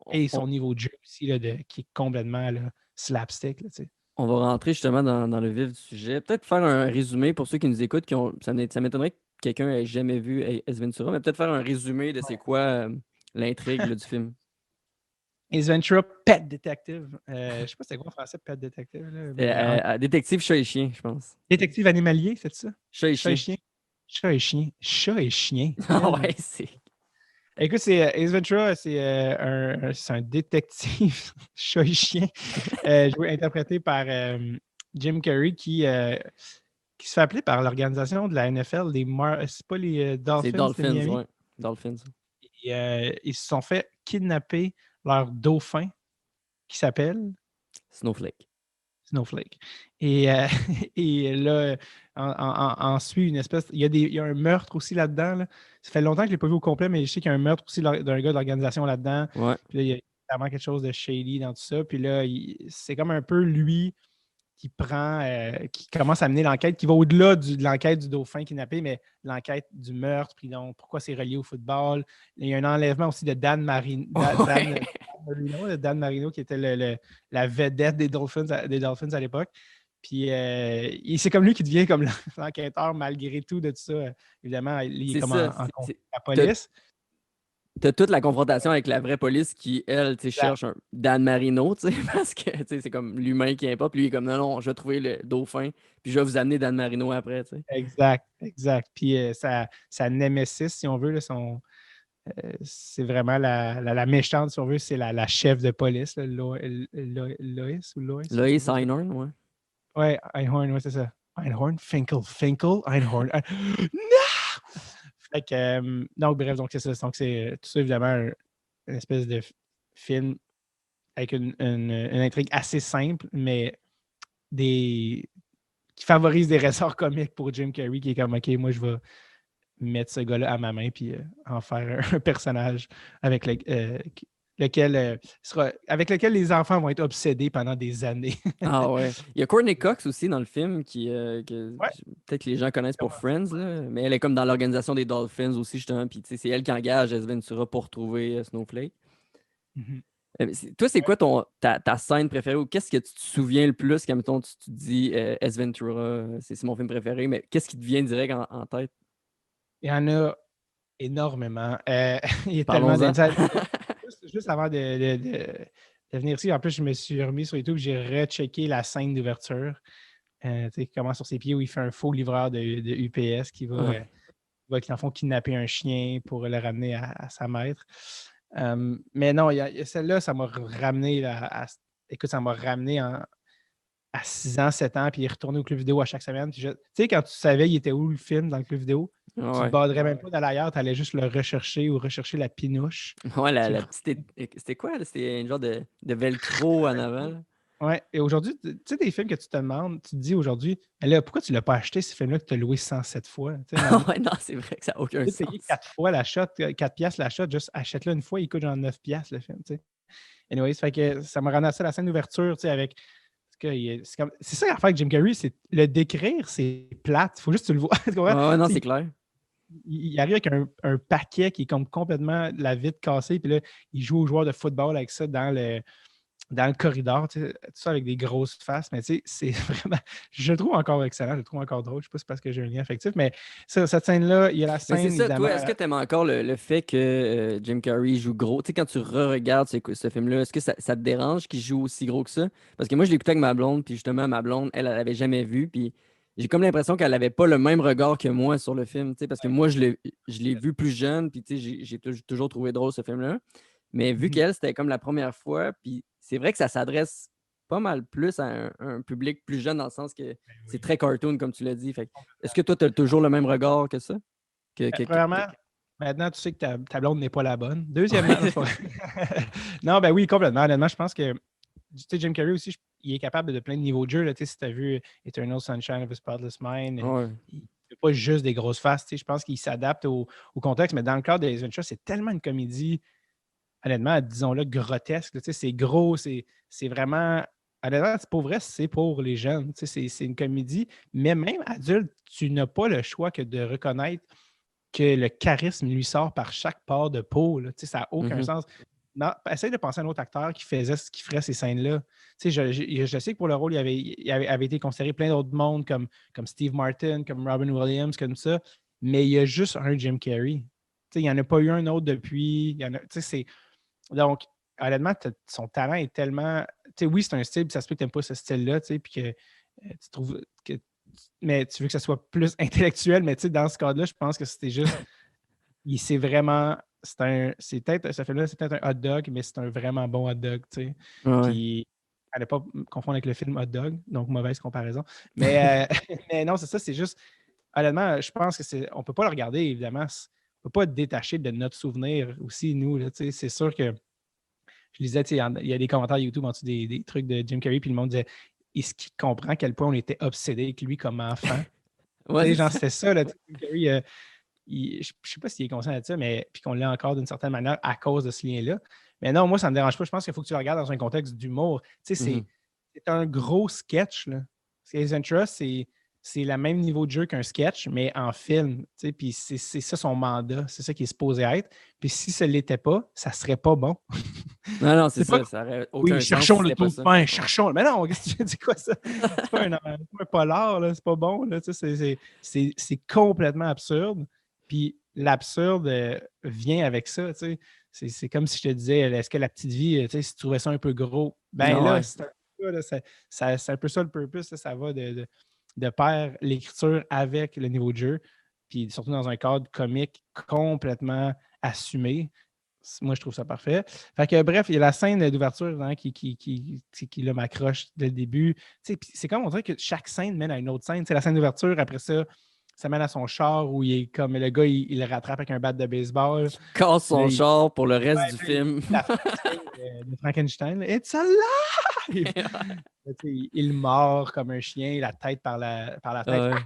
On, et on- son niveau de jeu aussi, là, qui est complètement là, slapstick. Là, on va rentrer justement dans le vif du sujet. Peut-être faire un résumé pour ceux qui nous écoutent. Ça m'étonnerait que quelqu'un ait jamais vu Ace Ventura, mais peut-être faire un résumé de c'est quoi l'intrigue là, du film. Ace Ventura, Pet Detective. Je ne sais pas c'est quoi en français, Pet Detective. Là, C'est, mais Détective Chat et Chien, je pense. détective animalier, c'est ça? Chat et Chat et Chien. chien. Chat et chien. Chat et chien. Ah Quel. ouais, c'est. Écoute, c'est Ace Ventura, c'est un détective chat et chien, interprété par Jim Carrey, qui se fait appeler par l'organisation de la NFL, c'est pas les C'est Dolphins de Dolphins, Miami. ouais. Dolphins. Ils se sont fait kidnapper leur dauphin qui s'appelle Snowflake. Snowflake. Et, et là, en suit une espèce. Il y a un meurtre aussi là-dedans. Là. Ça fait longtemps que je ne l'ai pas vu au complet, mais je sais qu'il y a un meurtre aussi d'un gars de l'organisation là-dedans. Ouais. Puis là, il y a vraiment quelque chose de shady dans tout ça. Puis là, c'est comme un peu lui qui commence à mener l'enquête, qui va au-delà de l'enquête du dauphin kidnappé, mais l'enquête du meurtre, puis donc pourquoi c'est relié au football. Il y a un enlèvement aussi de Dan Marino, Ouais. Dan Marino qui était la vedette des Dolphins à l'époque. Puis c'est comme lui qui devient comme l'enquêteur malgré tout de tout ça. Évidemment, il est C'est comme ça. en conflit avec la T'as police. t'as toute la confrontation avec la vraie police qui, elle, tu sais, Exact, cherche un Dan Marino, tu sais, parce que tu sais, c'est comme l'humain qui importe. Puis lui, il est comme non, non, je vais trouver le dauphin, puis je vais vous amener Dan Marino après, tu sais. exact, exact. Puis sa némésis, si on veut, là, c'est vraiment la méchante, si on veut, c'est la chef de police, là, Lois ou Lois, je sais Lois pas trop. Einhorn, ouais. Ouais, Einhorn, ouais, c'est ça. Einhorn, Finkel, Einhorn. Non! Fait que, donc, bref, donc c'est ça. Donc, c'est tout ça, évidemment, une espèce de film avec une intrigue assez simple, mais qui favorise des ressorts comiques pour Jim Carrey, qui est comme, OK, moi, je vais mettre ce gars-là à ma main puis en faire un personnage avec avec lequel les enfants vont être obsédés pendant des années. Ah ouais. Il y a Courtney Cox aussi dans le film Ouais. peut-être que les gens connaissent pour Friends, là, mais elle est comme dans l'organisation des Dolphins aussi, justement. Puis tu sais, c'est elle qui engage Ace Ventura pour trouver Snowflake. Mhm. Toi, c'est quoi ta scène préférée ou qu'est-ce que tu te souviens le plus quand, mettons, tu te dis Ace Ventura, c'est mon film préféré, mais qu'est-ce qui te vient direct en tête? Il y en a énormément. Il y a tellement Parlons-en. d'insights. Juste avant de venir ici, en plus, je me suis remis sur YouTube, j'ai rechecké la scène d'ouverture. Tu sais, qui commence sur ses pieds où il fait un faux livreur de UPS Ouais. qui, en fond, kidnapper un chien pour le ramener à sa maître. Mais non, il y a celle-là, ça m'a ramené écoute, ça m'a ramené à 6 ans, 7 ans, puis il est retourné au club vidéo à chaque semaine. Tu sais, quand tu savais il était où le film dans le club vidéo, tu te Ouais. baderais même pas d'aller ailleurs, tu allais juste le rechercher ou rechercher la pinouche. Ouais, Tu la petite. C'était quoi, là? C'était un genre de velcro en avant, là. Ouais, et aujourd'hui, tu sais, des films que tu te demandes, tu te dis aujourd'hui, mais là, pourquoi tu ne l'as pas acheté, ce film-là, que tu as loué 107 fois? Tu sais, Ouais, non, c'est vrai que ça n'a aucun tu payé sens. 4 fois la shot, 4 piastres la shot, juste achète-le une fois, il coûte genre 9 piastres le film, tu sais. Anyways, fait que ça m'a ramené à ça, la scène d'ouverture, tu sais, avec. C'est ça l'affaire avec Jim Carrey, c'est le décrire, c'est plate. Il faut juste que tu le vois. Tu comprends? Ouais, non, Tu c'est sais, clair. il arrive avec un paquet qui est comme complètement la vitre cassée, puis là, il joue aux joueurs de football avec ça dans le corridor, tu sais, tout ça avec des grosses faces, mais tu sais, c'est vraiment. Je le trouve encore excellent, je le trouve encore drôle. Je ne sais pas si c'est parce que j'ai un lien affectif, mais cette scène-là, il y a la Mais c'est scène, ça, évidemment. toi, est-ce que tu aimes encore le fait que Jim Carrey joue gros? Tu sais, quand tu re-regardes ce film-là, est-ce que ça te dérange qu'il joue aussi gros que ça? Parce que moi, je l'écoutais avec ma blonde, puis justement, ma blonde, elle l'avait jamais vu, puis j'ai comme l'impression qu'elle n'avait pas le même regard que moi sur le film, tu sais, parce que moi, je l'ai vu plus jeune, puis tu sais, j'ai toujours trouvé drôle ce film-là. Mais vu Mhm. qu'elle, c'était comme la première fois, puis c'est vrai que ça s'adresse pas mal plus à un public plus jeune, dans le sens que Ben c'est oui. très cartoon, comme tu l'as dit. Fait que, est-ce que toi, tu as toujours le même regard que ça? Premièrement, maintenant, tu sais que ta blonde n'est pas la bonne. Deuxièmement, non, c'est Ouais. pas vrai. Non, ben oui, complètement. Honnêtement, je pense que tu sais, Jim Carrey aussi, il est capable de plein de niveaux de jeu. Là, tu sais, si tu as vu Eternal Sunshine of a Spotless Mind, Ouais. il ne fait pas juste des grosses faces. Tu sais, je pense qu'il s'adapte au contexte, mais dans le cadre des Adventures, c'est tellement une comédie, honnêtement, disons-le, grotesque. Là, tu sais, c'est gros, c'est vraiment. Honnêtement, c'est pour vrai, c'est pour les jeunes. Tu sais, c'est une comédie, mais même adulte, tu n'as pas le choix que de reconnaître que le charisme lui sort par chaque pore de peau. Là. Tu sais, ça n'a aucun Mhm. sens. Non, essaye de penser à un autre acteur qui ferait ces scènes-là. Tu sais, je sais que pour le rôle, il avait été considéré plein d'autres mondes comme Steve Martin, comme Robin Williams, comme ça, mais il y a juste un Jim Carrey. Tu sais, il n'y en a pas eu un autre depuis. Tu sais, donc, honnêtement, son talent est tellement. Tu sais, oui, c'est un style, puis ça se peut que tu n'aimes pas ce style-là, tu sais, puis que tu trouves que. Mais tu veux que ça soit plus intellectuel, mais tu sais, dans ce cadre-là, je pense que c'était juste c'est vraiment. C'est peut-être, ce film-là, c'est peut-être un hot dog, mais c'est un vraiment bon hot dog, tu sais. Ouais. Puis, à ne pas confondre avec le film Hot Dog, donc mauvaise comparaison. Mais, mais non, c'est ça, c'est juste. Honnêtement, je pense que on ne peut pas le regarder, évidemment. On ne peut pas être détaché de notre souvenir aussi, nous. Là, tu sais, c'est sûr que je lisais, tu sais, il y a des commentaires YouTube en dessous des trucs de Jim Carrey, puis le monde disait est-ce qu'il comprend à quel point on était obsédé avec lui comme enfant? Ouais, Tu sais, c'est genre, ça. c'était ça, là, tu sais, Jim Carrey. Je ne sais pas s'il est conscient de ça, mais puis qu'on l'a encore d'une certaine manière à cause de ce lien-là. Mais non, moi, ça ne me dérange pas. Je pense qu'il faut que tu le regardes dans un contexte d'humour. Tu sais, Mhm. c'est un gros sketch, là. Ace Ventura, c'est le même niveau de jeu qu'un sketch, mais en film. Tu sais, puis c'est ça son mandat. C'est ça qui est supposé être. Puis si ce ne l'était pas, ça ne serait pas bon. Non, non, c'est C'est pas ça. Ça n'aurait oui, aucun sens si cherchons le c'était pas trou ça. fin, Ouais. cherchons. Mais non, qu'est-ce que tu dis quoi ça? C'est pas un polar, là, c'est pas bon. Là, tu sais, c'est complètement absurde. Puis l'absurde vient avec ça. Tu sais. C'est comme si je te disais, est-ce que la petite vie, tu sais, si tu trouvais ça un peu gros, ben Non, là, ouais. c'est un peu ça, là, c'est un peu ça le purpose. Là, ça va de pair l'écriture avec le niveau de jeu. Puis surtout dans un cadre comique complètement assumé. Moi, je trouve ça parfait. Fait que, bref, il y a la scène d'ouverture hein, qui là, m'accroche dès le début. C'est comme on dirait que chaque scène mène à une autre scène. C'est la scène d'ouverture, après ça mène à son char où il est comme le gars, il le rattrape avec un bat de baseball. Casse son Là, char pour le reste du puis film. la scène de Frankenstein, là, It's alive! Là, il mord comme un chien, la tête par la tête. Ouais.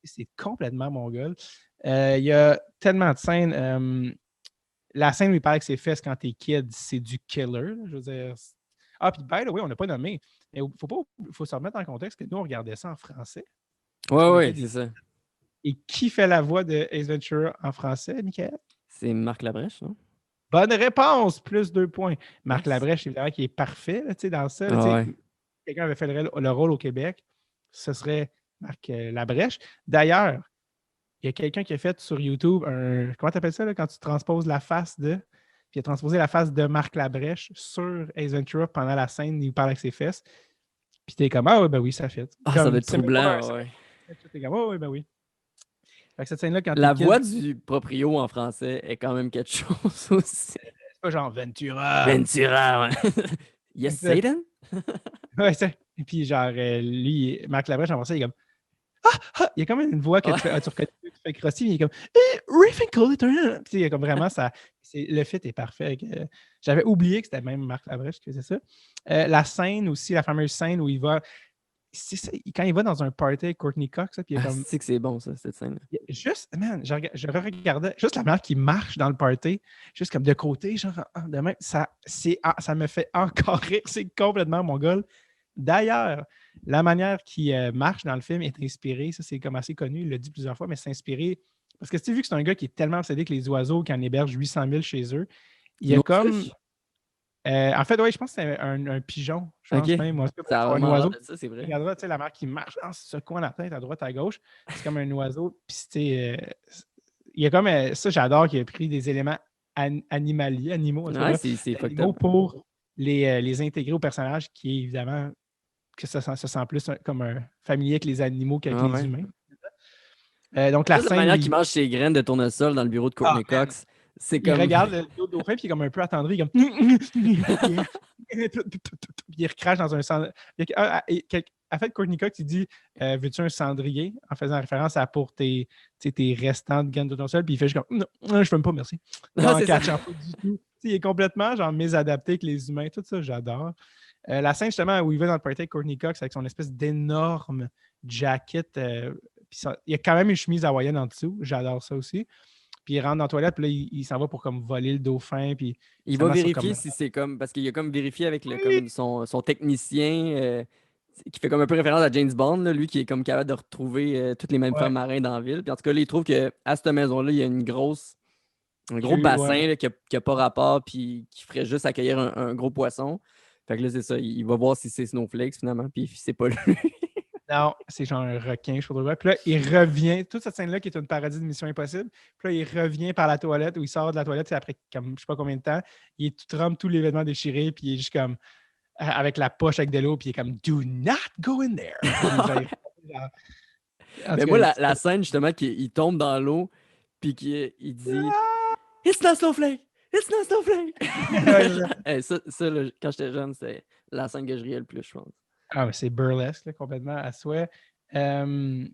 C'est complètement mongol. Il y a tellement de scènes. La scène où il parle avec ses fesses quand t'es kid, c'est du killer. Là, je veux dire. Ah, puis by the way, on n'a pas nommé. Mais faut se remettre en contexte que nous, on regardait ça en français. Ouais, c'est ça. Et qui fait la voix de Ace Ventura en français, Michael? C'est Marc Labrèche, non? Bonne réponse! Plus 2 points. Marc Yes. Labrèche, évidemment, qui est parfait là, dans ça. Ouais. Quelqu'un avait fait le rôle au Québec, ce serait Marc Labrèche. D'ailleurs, il y a quelqu'un qui a fait sur YouTube un. Comment tu appelles ça là, quand tu transposes la face de. Puis il a transposé la face de Marc Labrèche sur Ace Ventura pendant la scène où il parle avec ses fesses. Puis t'es comme ah ouais, ben oui, ça fait. Ah, comme, ça va être troublant, ouais. T'es comme ah ouais, ben oui. Fait que cette scène-là, quand La t'es voix kid, du proprio en français est quand même quelque chose aussi. c'est pas genre Ventura. Ventura, ouais. Yes, Satan? Ouais, c'est. Et puis genre, lui, Marc Labrèche en français, il est comme ah! Il y a comme une voix que tu reconnais, tu fais crosser, il est comme Ray Finkel est un. Il y a comme vraiment ça. Le fit est parfait. J'avais oublié que c'était même Marc Labrèche qui faisait ça. La scène aussi, la fameuse scène où il va. C'est ça, quand il va dans un party avec Courtney Cox, puis il est comme. C'est que c'est bon, ça, cette scène. Juste, man, je regardais juste la manière qu'il marche dans le party, juste comme de côté, genre, de même, ça me fait encore rire. C'est complètement mon goal. D'ailleurs, la manière qu'il marche dans le film est inspirée, ça c'est comme assez connu, il l'a dit plusieurs fois, mais c'est inspiré. Parce que tu sais, vu que c'est un gars qui est tellement obsédé que les oiseaux, qui en héberge 800 000 chez eux, il y a comme. En fait, oui, je pense que c'est un pigeon. Je pense même. Moi, ça a un oiseau. Ça, c'est vrai. Regarde, tu sais, la marque qui marche dans ce coin la tête, à droite, à gauche. C'est comme un oiseau. Puis, il y a comme. Ça, j'adore qu'il ait pris des éléments animaux, c'est fucked animaux up. pour les intégrer au personnage qui est évidemment que ça se sent plus comme un familier avec les animaux qu'avec les humains. Donc, la Il regarde le dauphin puis il est comme un peu attendri, il est comme il recrache dans un cendrier. En fait, Courtney Cox, il dit veux-tu un cendrier en faisant référence à pour tes restants de graines de tournesol, puis il fait juste comme non, je ne pas, merci. Non, catchant pas du tout. Il est complètement genre mésadapté avec les humains, tout ça, j'adore. La scène justement où il va dans le party avec Courtney Cox avec son espèce d'énorme jacket, puis il y a quand même une chemise hawaïenne en dessous, j'adore ça aussi. Puis il rentre dans la toilette, puis là, il s'en va pour comme voler le dauphin. Puis il va vérifier si c'est comme. Parce qu'il a comme vérifié avec comme son technicien qui fait comme un peu référence à James Bond, là, lui qui est comme capable de retrouver toutes les mêmes femmes marins dans la ville. Puis en tout cas, là, il trouve qu'à cette maison-là, il y a un gros bassin là, qui n'a pas rapport, puis qui ferait juste accueillir un gros poisson. Fait que là, c'est ça. Il va voir si c'est Snowflakes finalement, puis c'est pas lui. Non, c'est genre un requin, je sais pas trop. Puis là, il revient, toute cette scène-là qui est une parodie de Mission Impossible, puis là, il revient par la toilette, ou il sort de la toilette, après comme je sais pas combien de temps, il trempe tous les vêtements déchirés, puis il est juste comme, avec la poche avec de l'eau, puis il est comme, do not go in there. Mais moi, la scène, justement, qu'il tombe dans l'eau, puis qu'il dit, It's not Snowflake! It's not Snowflake! ça là, quand j'étais jeune, c'est la scène que je riais le plus, je pense. Ah, mais c'est burlesque, là, complètement à souhait. Il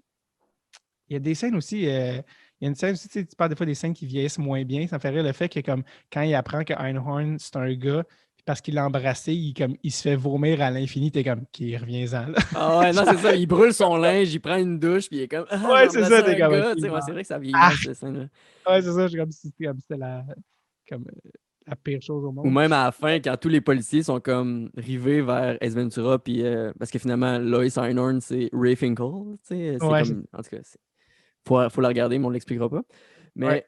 y a des scènes aussi. Il y a une scène aussi, tu parles des fois des scènes qui vieillissent moins bien. Ça me fait rire le fait que, comme, quand il apprend que Einhorn, c'est un gars, parce qu'il l'a embrassé, il se fait vomir à l'infini. T'es comme, qui reviens-en, là. Ah ouais, non, c'est ça. Il brûle son linge, il prend une douche, puis il est comme, ouais, c'est ça, t'es comme. Ouais, c'est vrai que ça vieillit, cette scène-là. Ouais, c'est ça. Je suis comme si c'était la pire chose au monde. Ou même à la fin, quand tous les policiers sont comme rivés vers Ace Ventura, puis parce que finalement, Lois Einhorn, c'est Ray Finkel. C'est comme. En tout cas, faut la regarder, mais on ne l'expliquera pas. Mais.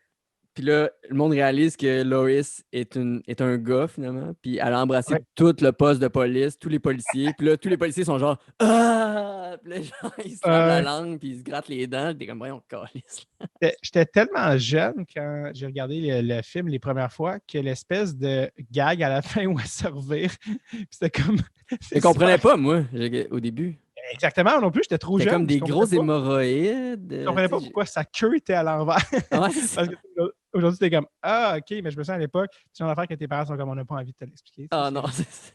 Puis là, le monde réalise que Lois est un gars, finalement. Puis elle a embrassé tout le poste de police, tous les policiers. Puis là, tous les policiers sont genre « Ah! » Puis là, genre, ils se lavent la langue, puis ils se grattent les dents. T'es comme « Voyons, calisse. » J'étais tellement jeune quand j'ai regardé le film les premières fois que l'espèce de gag à la fin où elle se revire, c'était comme... Je comprenais pas, moi, au début. Exactement, non plus, j'étais trop C'était comme jeune. Je des comprenais grosses pas. hémorroïdes. Je comprenais pas pourquoi sa queue était à l'envers. Ouais, c'est ça. Parce que aujourd'hui, t'es comme ah, ok, mais je me sens à l'époque, c'est une affaire que tes parents sont comme on n'a pas envie de te l'expliquer. Ah non, C'est juste c'est ça.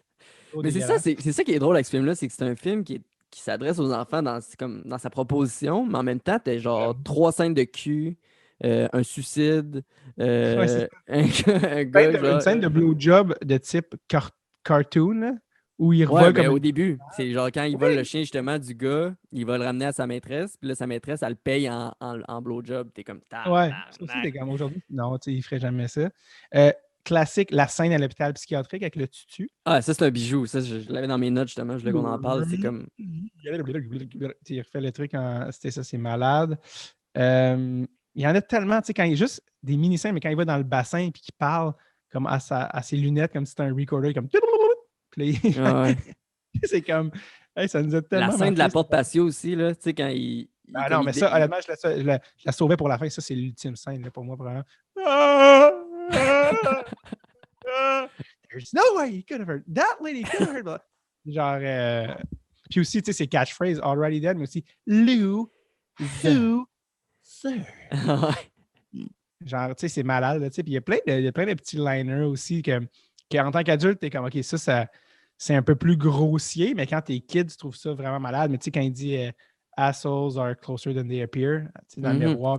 trop Mais c'est ça, dégueulasse. c'est ça qui est drôle avec ce film-là, c'est que c'est un film qui s'adresse aux enfants c'est comme, dans sa proposition, mais en même temps, t'as genre 3 scènes de cul, un suicide, Ouais, c'est un gars, une genre. scène de blowjob de type cartoon, là, où il Ouais, revole mais comme au une. début, c'est genre quand il vole le Oui! chien justement du gars, il va le ramener à sa maîtresse, puis là, sa maîtresse, elle le paye en blowjob. T'es comme Ouais, ça aussi, tabarnak. t'es comme aujourd'hui. Non, tu sais, il ferait jamais ça. Euh, Classique, la scène à l'hôpital psychiatrique avec le tutu. Ah, ça, c'est un bijou. Ça, je l'avais dans mes notes justement, je voulais qu'on en parle. C'est comme. Il refait le truc en. C'était ça, c'est malade. Euh, il y en a tellement, tu sais, quand il est juste des mini-scènes, mais quand il va dans le bassin et qu'il parle comme à ses lunettes, comme si c'était un recorder, comme. Puis Ah ouais. c'est comme. Hey, ça nous a La tellement scène de la marqué. porte patio aussi, là, tu sais, quand Ah comme non, il, mais dé- ça, honnêtement, je la sauvais pour la fin. Ça, c'est l'ultime scène là, pour moi, vraiment. Ah! Ah! Ah! There's no way he could have heard. That lady could have heard. Genre, puis aussi, tu sais, ses catchphrases, Already Dead, mais aussi Lou, Who, Sir. Genre, tu sais, c'est malade, là, tu sais. Puis il y a plein de petits liners aussi que en tant qu'adulte, t'es comme, OK, ça, c'est un peu plus grossier, mais quand t'es kid, tu trouves ça vraiment malade. Mais tu sais, quand il dit assholes are closer than they appear, tu sais, dans le Mhm. miroir,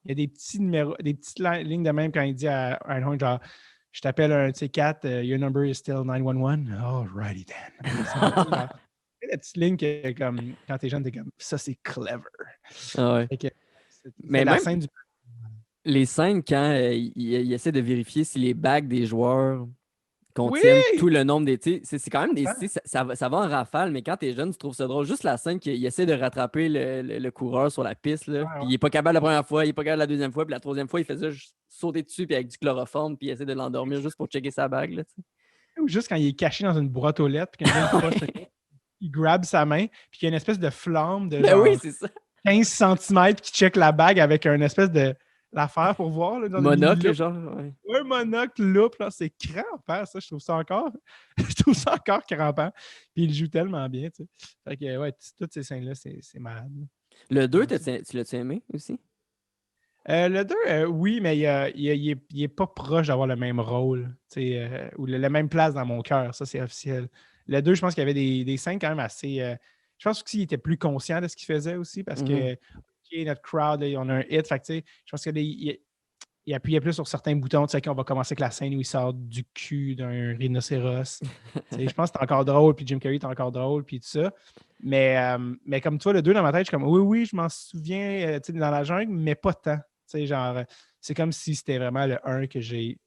il y a des petits numéros, des petites lignes de même quand il dit à Einhorn, genre, je t'appelle un T4, your number is still 911. Alrighty then. Genre, la petite ligne que, comme, quand t'es jeune, t'es comme, ça, c'est clever. Ah ouais. Fait que, c'est Mais la même scène du. les scènes quand il essaie de vérifier si les bagues des joueurs contiennent tout Oui! le nombre des. Tu sais, c'est quand même des. Tu Hein? sais, ça va en rafale, mais quand t'es jeune, tu trouves ça drôle. Juste la scène qu'il essaie de rattraper le coureur sur la piste, là, Ouais, puis il est pas capable la première fois, il est pas capable la deuxième fois, puis la troisième fois, il fait ça, juste sauter dessus, puis avec du chloroforme, puis il essaie de l'endormir juste pour checker sa bague. Là, tu sais. ouais. Ou juste quand il est caché dans une boîte aux lettres, puis qu'il y a une poche, il grab sa main, puis qu'il y a une espèce de flamme de Ben oui, genre c'est ça. 15 centimètres qui check la bague avec une espèce de l'affaire pour voir, là, dans une mini Monocle, loupe. genre. Ouais. Un monocle loupe, là, c'est crampant, ça. Je trouve ça encore. Je trouve ça encore crampant. Puis il joue tellement bien, tu sais. Fait que, ouais, toutes ces scènes-là, c'est malade. Le 2, Ouais. tu l'as-tu aimé aussi? Le 2, oui, mais il est pas proche d'avoir le même rôle, tu sais, ou la même place dans mon cœur, ça c'est officiel. Le 2, je pense qu'il y avait des scènes quand même assez. Je pense aussi qu'il était plus conscient de ce qu'il faisait aussi parce Mhm. que, OK, notre crowd, là, on a un hit, fait que, tu sais, je pense il appuyait plus sur certains boutons, tu sais, qu'on va commencer avec la scène où il sort du cul d'un rhinocéros. Tu sais, je pense que c'est encore drôle, puis Jim Carrey est encore drôle, puis tout ça. Mais comme toi, le 2 dans ma tête, je suis comme, oui, oui, je m'en souviens, tu sais, dans la jungle, mais pas tant. Tu sais, genre, c'est comme si c'était vraiment le un que j'ai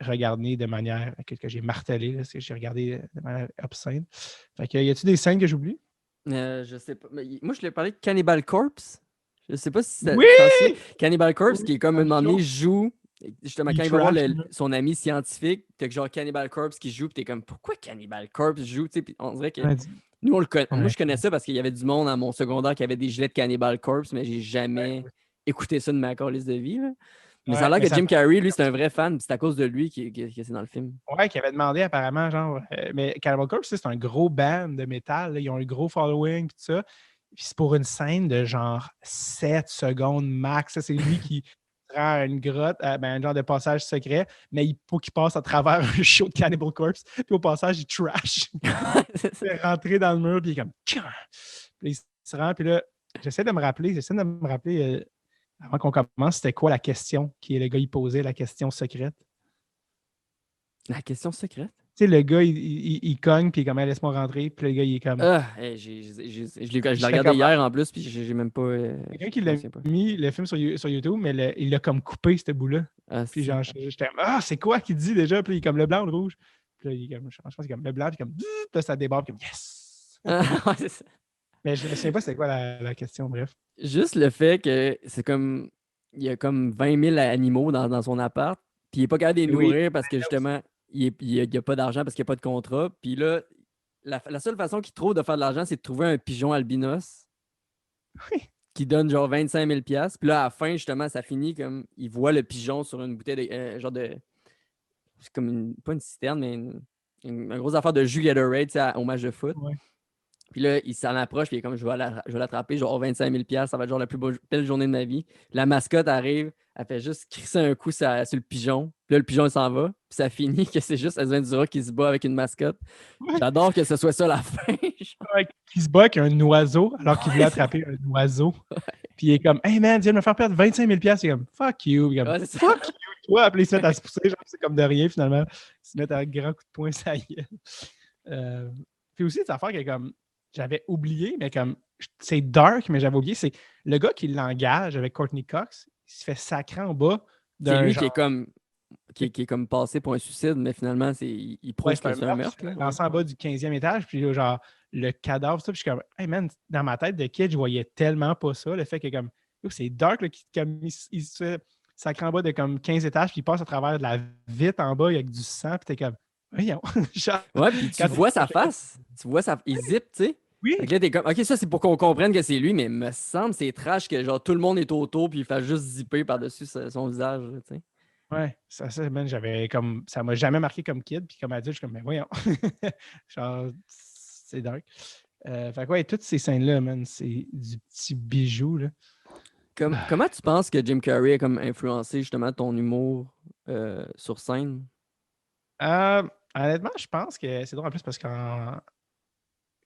regardé de manière, que j'ai martelé, là, que j'ai regardé de manière obscène. Fait que, y a-tu des scènes que j'oublie? Je sais pas. Mais moi, je l'ai parlé de Cannibal Corpse. Je sais pas si Oui! tu t'en souviens. Cannibal Corpse, Oui, qui est comme dans un le moment donné, show, joue. Justement, il quand il va voir trash. son ami scientifique, t'as que genre Cannibal Corpse qui joue, puis t'es comme, pourquoi Cannibal Corpse joue? Tu sais, puis on dirait que nous, on le connaît. Moi, Ouais. je connais ça parce qu'il y avait du monde à mon secondaire qui avait des gilets de Cannibal Corpse, mais j'ai jamais écouté ça de ma liste de vie, là. Mais ça a Ouais, l'air mais que ça Jim fait. Carrey, lui, c'est un vrai fan, puis c'est à cause de lui que c'est dans le film. Ouais, qui avait demandé apparemment, genre. Mais Cannibal Corpse, c'est un gros band de métal, là. Ils ont un gros following, puis tout ça. Puis c'est pour une scène de genre 7 secondes max. Ça, c'est lui qui prend une grotte, ben, un genre de passage secret, mais il faut qu'il passe à travers un show de Cannibal Corpse. Puis au passage, il trash. Il est rentré dans le mur, puis il est comme. Puis il se rend, puis là, j'essaie de me rappeler avant qu'on commence, c'était quoi la question qui est le gars, il posait la question secrète. La question secrète? Tu sais, le gars, il cogne, puis il est comme, laisse-moi rentrer. Puis le gars, il est comme. Ah, hey, je l'ai J'étais regardé comme. hier en plus, puis j'ai même pas. Quelqu'un qui Je m'en l'a souviens pas. mis, le film sur YouTube, mais il l'a comme coupé, ce bout-là. Ah, Puis si. genre, j'étais comme, c'est quoi qu'il dit déjà? Puis il est comme le blanc ou le rouge. Puis là, il est comme, je pense qu'il est comme le blanc, puis comme, puis là, ça débarque, comme, yes! Ah, ouais, c'est ça. Mais je ne sais pas c'était quoi la question, bref. Juste le fait que c'est comme. Il y a comme 20 000 animaux dans son appart, puis il est pas capable de les Oui, nourrir parce que justement, il y a pas d'argent parce qu'il n'y a pas de contrat. Puis là, la seule façon qu'il trouve de faire de l'argent, c'est de trouver un pigeon albinos oui, qui donne genre 25 000 $. Puis là, à la fin, justement, ça finit comme. Il voit le pigeon sur une bouteille de. Genre de. C'est comme pas une citerne, mais une grosse affaire de jus Gatorade, tu sais, au match de foot. ouais. Puis là, il s'en approche, puis il est comme, je vais l'attraper, je vais avoir 25 000 $, ça va être genre la plus belle journée de ma vie. La mascotte arrive, elle fait juste crisser un coup sur le pigeon. Puis là, le pigeon, il s'en va. Puis ça finit que c'est juste Ventura qui se bat avec une mascotte. J'adore que ce soit ça la fin. Ouais, qui se bat avec un oiseau alors qu'il voulait attraper un oiseau. Puis il est comme, hey man, tu viens de me faire perdre 25 000 $. Il est comme, fuck you. Il est comme, Ouais, c'est ça. fuck you, toi. Après, ils se mettent à se pousser, genre, c'est comme de rien finalement. Ils se mettent à un grand coup de poing, ça y est. Puis aussi, cette affaire que comme, j'avais oublié, mais comme, c'est dark, mais j'avais oublié, c'est le gars qui l'engage avec Courtney Cox, il se fait sacrer en bas C'est d'un lui genre. qui est comme passé pour un suicide, mais finalement, il Ouais, prouve c'est que un c'est un meurtre. meurtre. Là. Lancé en bas du 15e étage, puis là, genre, le cadavre, ça, puis je suis comme, hey man, dans ma tête de kid, je voyais tellement pas ça. Le fait que, comme, yo, c'est dark, là, comme, il se fait sacré en bas de comme 15 étages, puis il passe à travers de la vitre en bas avec du sang, puis t'es comme, voyons. Genre, Ouais, puis tu quand vois sa face. Tu vois il zip, tu sais. Fait oui, que là, t'es comme, OK, ça, c'est pour qu'on comprenne que c'est lui, mais me semble c'est trash que genre tout le monde est autour, puis il fait juste zipper par-dessus son visage, là, tu sais. ouais, ça, man, j'avais comme, ça m'a jamais marqué comme kid, puis comme adulte, je suis comme, mais voyons. Genre, c'est dark. Fait que, ouais, toutes ces scènes-là, man, c'est du petit bijou, là. Comment tu penses que Jim Carrey a comme influencé justement ton humour sur scène? Euh, Honnêtement, je pense que c'est drôle en plus parce que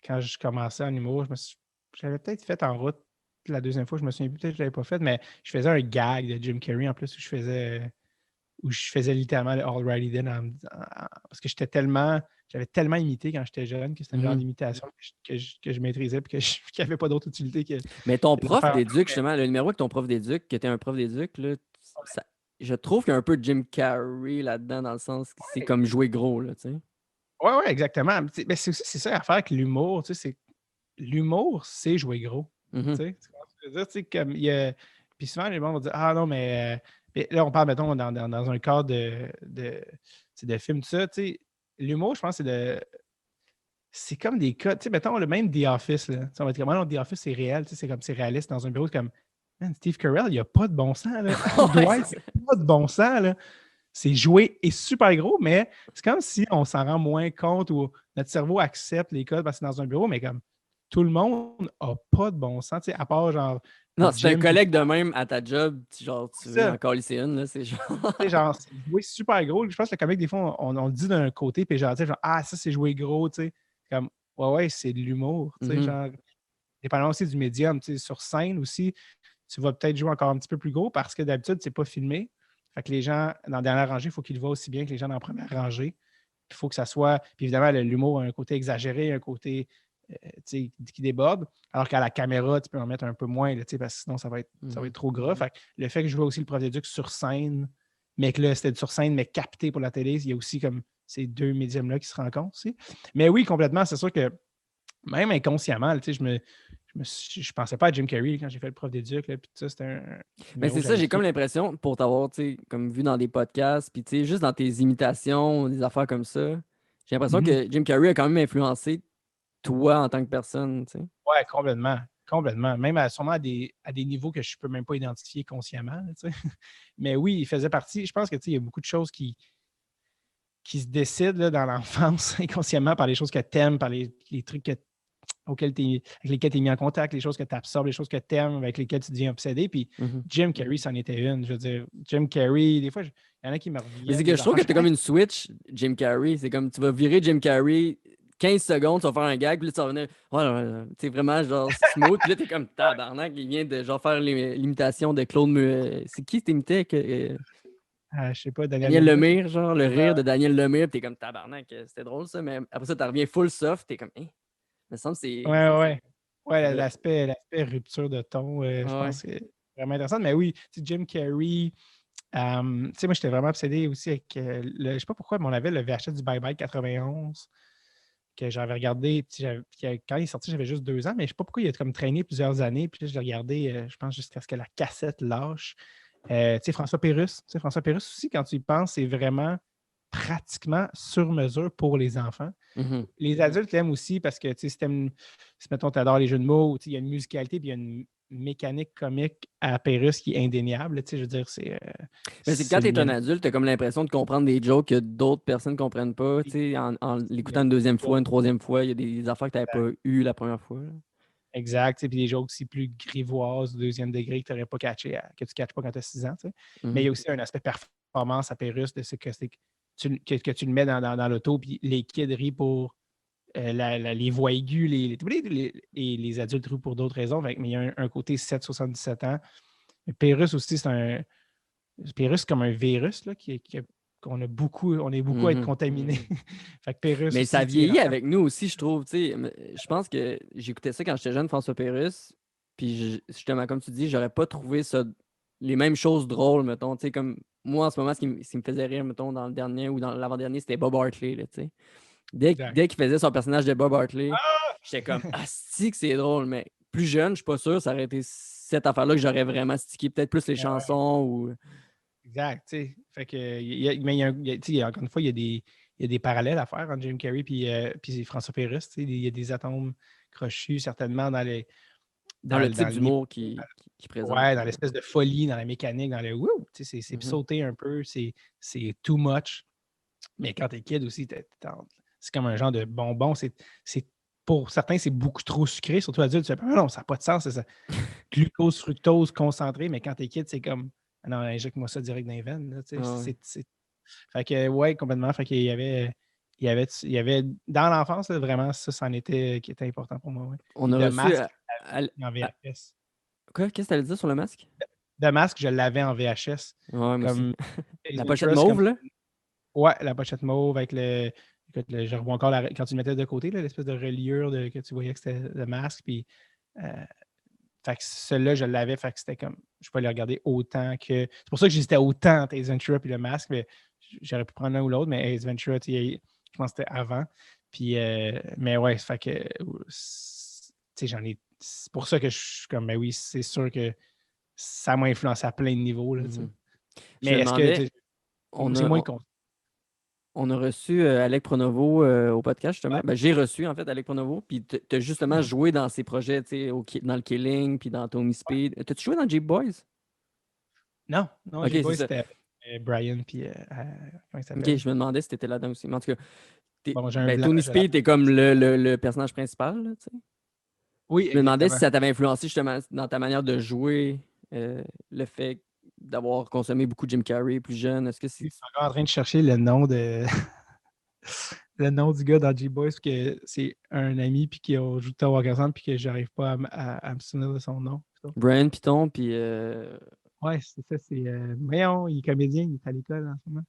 quand je commençais en humour, j'avais peut-être fait en route la deuxième fois, je me souviens plus, peut-être que je ne l'avais pas fait, mais je faisais un gag de Jim Carrey en plus où je faisais littéralement le Alrighty Then parce que j'avais tellement imité quand j'étais jeune que c'était une genre Mhm. d'imitation que je maîtrisais et qu'il n'y avait pas d'autre utilité Mais ton que de prof faire. d'éduc, justement, le numéro avec ton prof d'éduc, qui était un prof d'éduc, là, je trouve qu'il y a un peu de Jim Carrey là-dedans, dans le sens que c'est comme jouer gros, là, tu sais. Oui, ouais, exactement. Mais c'est ça l'affaire avec l'humour, tu sais, l'humour, c'est jouer gros. Mhm. Tu comprends ce que je veux dire? Tu sais, comme il y a. Puis souvent, les gens vont dire ah non, mais là, on parle, mettons, dans un cadre de film, tout ça. Tu sais, l'humour, je pense, c'est comme des cas. Tu sais, mettons, le même The Office, là. Tu sais, on va dire comment The Office, c'est réel, tu sais, c'est comme c'est réaliste dans un bureau. C'est comme, man, Steve Carell, il n'y a pas de bon sens, là. Ouais, Dwight, il n'y a pas de bon sens, là. C'est joué et super gros, mais c'est comme si on s'en rend moins compte ou notre cerveau accepte les codes parce que c'est dans un bureau, mais comme tout le monde n'a pas de bon sens, tu sais, à part genre non, c'est un Jim qui collègue de même à ta job, genre, tu veux ça. encore lycéenne, là, c'est genre. Tu sais, genre, c'est joué super gros. Je pense que le comique, des fois, on le dit d'un côté, puis genre, tu sais, genre, ah, ça, c'est joué gros, tu sais. Comme, ouais, c'est de l'humour, tu sais, Mhm. genre, dépendamment aussi du médium, tu sais, sur scène aussi, tu vas peut-être jouer encore un petit peu plus gros parce que d'habitude, c'est pas filmé. Fait que les gens, dans la dernière rangée, il faut qu'ils le voient aussi bien que les gens dans la première rangée. Il faut que ça soit. Puis évidemment, l'humour a un côté exagéré, un côté qui déborde. Alors qu'à la caméra, tu peux en mettre un peu moins, là, parce que sinon, ça va être trop gras. Fait que le fait que je vois aussi le prof d'éduc sur scène, mais que là, c'était sur scène, mais capté pour la télé, il y a aussi comme ces deux médiums-là qui se rencontrent aussi. Mais oui, complètement, c'est sûr que même inconsciemment, je pensais pas à Jim Carrey quand j'ai fait le prof d'éduc, puis tout ça, c'était un Mais numéro c'est que ça, j'avais j'ai comme écrit. l'impression, pour t'avoir, tu sais, comme vu dans des podcasts, puis tu sais, juste dans tes imitations, des affaires comme ça, j'ai l'impression Mhm. que Jim Carrey a quand même influencé toi en tant que personne, tu sais. Ouais, complètement. Complètement. Même sûrement à des niveaux que je ne peux même pas identifier consciemment. Là, tu sais. Mais oui, il faisait partie. Je pense que il y a beaucoup de choses qui se décident là, dans l'enfance inconsciemment par les choses que tu aimes, par les trucs avec lesquels tu es mis en contact, les choses que tu absorbes, les choses que tu aimes, avec lesquelles tu deviens obsédé. Puis Mhm. Jim Carrey, c'en était une. Je veux dire, Jim Carrey, des fois, il y en a qui me Mais c'est reviennent que des je trouve affaires. que Je t'as fais, comme hey, une switch, Jim Carrey. C'est comme tu vas virer Jim Carrey 15 secondes, tu vas faire un gag, puis là, tu vas revenir. Ouais, ouais, ouais. Tu sais, vraiment, genre, smooth. Puis là, t'es comme tabarnak, il vient de genre faire l'imitation de Claude c'est qui t'imitais que je sais pas, Daniel Daniel Lemire. Lemire, genre, le rire de Daniel Lemire, puis t'es comme tabarnak, c'était drôle ça, mais après ça, tu reviens full soft, t'es comme, hein, me semble que Ouais, ouais. Ouais, de- l'aspect rupture de ton, je ouais. pense que c'est vraiment intéressant. Mais oui, tu sais, Jim Carrey, tu sais, moi, j'étais vraiment obsédé aussi avec je sais pas pourquoi, mais on avait le VHS du Bye Bye 91 que j'avais regardé. Puis quand il est sorti, j'avais juste 2 ans, mais je sais pas pourquoi il a comme traîné plusieurs années. Puis là, je l'ai regardé, je pense, jusqu'à ce que la cassette lâche. Tu sais, François Pérusse. Tu sais, François Pérusse aussi, quand tu y penses, c'est vraiment pratiquement sur mesure pour les enfants. Mhm. Les adultes l'aiment aussi parce que, tu sais, si mettons, tu adores les jeux de mots, tu sais, il y a une musicalité puis il y a une mécanique comique à Pérus qui est indéniable. Tu sais, je veux dire, Mais c'est que quand le t'es un même. adulte, t'as comme l'impression de comprendre des jokes que d'autres personnes comprennent pas. Tu sais, en l'écoutant une deuxième fois, une troisième fois, il y a des affaires que t'avais pas eues la première fois. Là. Exact. Puis des jokes aussi plus grivoises, deuxième degré, que tu n'aurais pas catché, que tu ne catches pas quand tu as 6 ans. Tu sais. Mais il y a aussi un aspect performance à Pérus de ce que c'est que tu le mets dans l'auto, puis les kids rient pour les voix aiguës, les adultes rient pour d'autres raisons. Mais il y a un côté 7-77 ans. Mais Pérus aussi, Pérus, c'est comme un virus là, qu'on a beaucoup, on est beaucoup à être contaminé. Fait que Pérus Mais aussi, ça tu sais, vieillit avec nous aussi, je trouve. Tu sais. Je pense que j'écoutais ça quand j'étais jeune, François Pérusse. Puis justement, comme tu dis, j'aurais pas trouvé ça les mêmes choses drôles, mettons. Tu sais, comme moi, en ce moment, ce qui me faisait rire, mettons, dans le dernier ou dans l'avant-dernier, c'était Bob Hartley. Là, tu sais. exact. Dès qu'il faisait son personnage de Bob Hartley, Ah! j'étais comme asti que c'est drôle. Mais plus jeune, je suis pas sûr, ça aurait été cette affaire-là que j'aurais vraiment stické. Peut-être plus les chansons ou. Exact, tu sais. Fait que, mais tu sais, encore une fois, il y a des parallèles à faire entre Jim Carrey puis François Pérusse. Tu sais, il y a des atomes crochus, certainement, Dans le type dans le niveau. d'humour qui présente. Ouais, dans l'espèce de folie, dans la mécanique, dans le wouh, tu sais, c'est sauter un peu, c'est too much. Mais quand t'es kid aussi, c'est comme un genre de bonbon. Pour certains, c'est beaucoup trop sucré, surtout adulte. Tu fais, ah non, ça n'a pas de sens, c'est ça. Glucose, fructose, concentré, mais quand t'es kid, c'est comme, ah non, injecte-moi ça direct dans les veines. Là, tu sais, Fait que, ouais, complètement. Fait qu'il y avait dans l'enfance, là, vraiment, ça, c'en était qui était important pour moi. Ouais. On Puis a de reçu. masque, je l'avais en VHS. Quoi? Qu'est-ce que tu allais dire sur le masque? De masque, je l'avais en VHS. Ouais, moi aussi. Comme La Ace pochette Ventura, mauve, là? ouais, la pochette mauve avec écoute, je revois encore quand tu le mettais de côté, là, l'espèce de reliure que tu voyais que c'était le masque. Puis, fait que celui-là, je l'avais, fait que c'était comme, je peux le regarder autant que. C'est pour ça que j'hésitais autant entre Ace Ventura et le masque, mais j'aurais pu prendre l'un ou l'autre, mais Ace Ventura, je pense que c'était avant. Puis, mais ouais, fait que, tu sais, c'est pour ça que je suis comme, ben oui, c'est sûr que ça m'a influencé à plein de niveaux, là, tu sais. Je me Mais est-ce que demandais, on c'est a, moins on, on a reçu Alec Pronovo au podcast, justement. ouais. Ben, j'ai reçu, en fait, Alec Pronovo, puis tu as justement joué dans ses projets, tu sais, dans le Killing, puis dans Tony Speed. T'as-tu joué dans Jeep Boys? Non, non, Ok, c'est J-Boy, ça. c'était avec Brian, puis comment il Ok, s'appelle? je me demandais si t'étais là-dedans aussi. Mais en tout cas, Bon, j'ai un ben, blanc, Tony je la. Speed, t'es comme le personnage principal, là, tu sais. Oui, Je me demandais si exactement. ça t'avait influencé justement dans ta manière de jouer, le fait d'avoir consommé beaucoup de Jim Carrey plus jeune. Est-ce que c'est. Je suis encore en train de chercher le nom le nom du gars dans J-Boys, parce que c'est un ami, puis qu'on joue tout à Walk ensemble, puis que j'arrive pas à me souvenir de son nom. Brian Piton, puis. Ouais, c'est ça, voyons, il est comédien, il est à l'école en ce moment.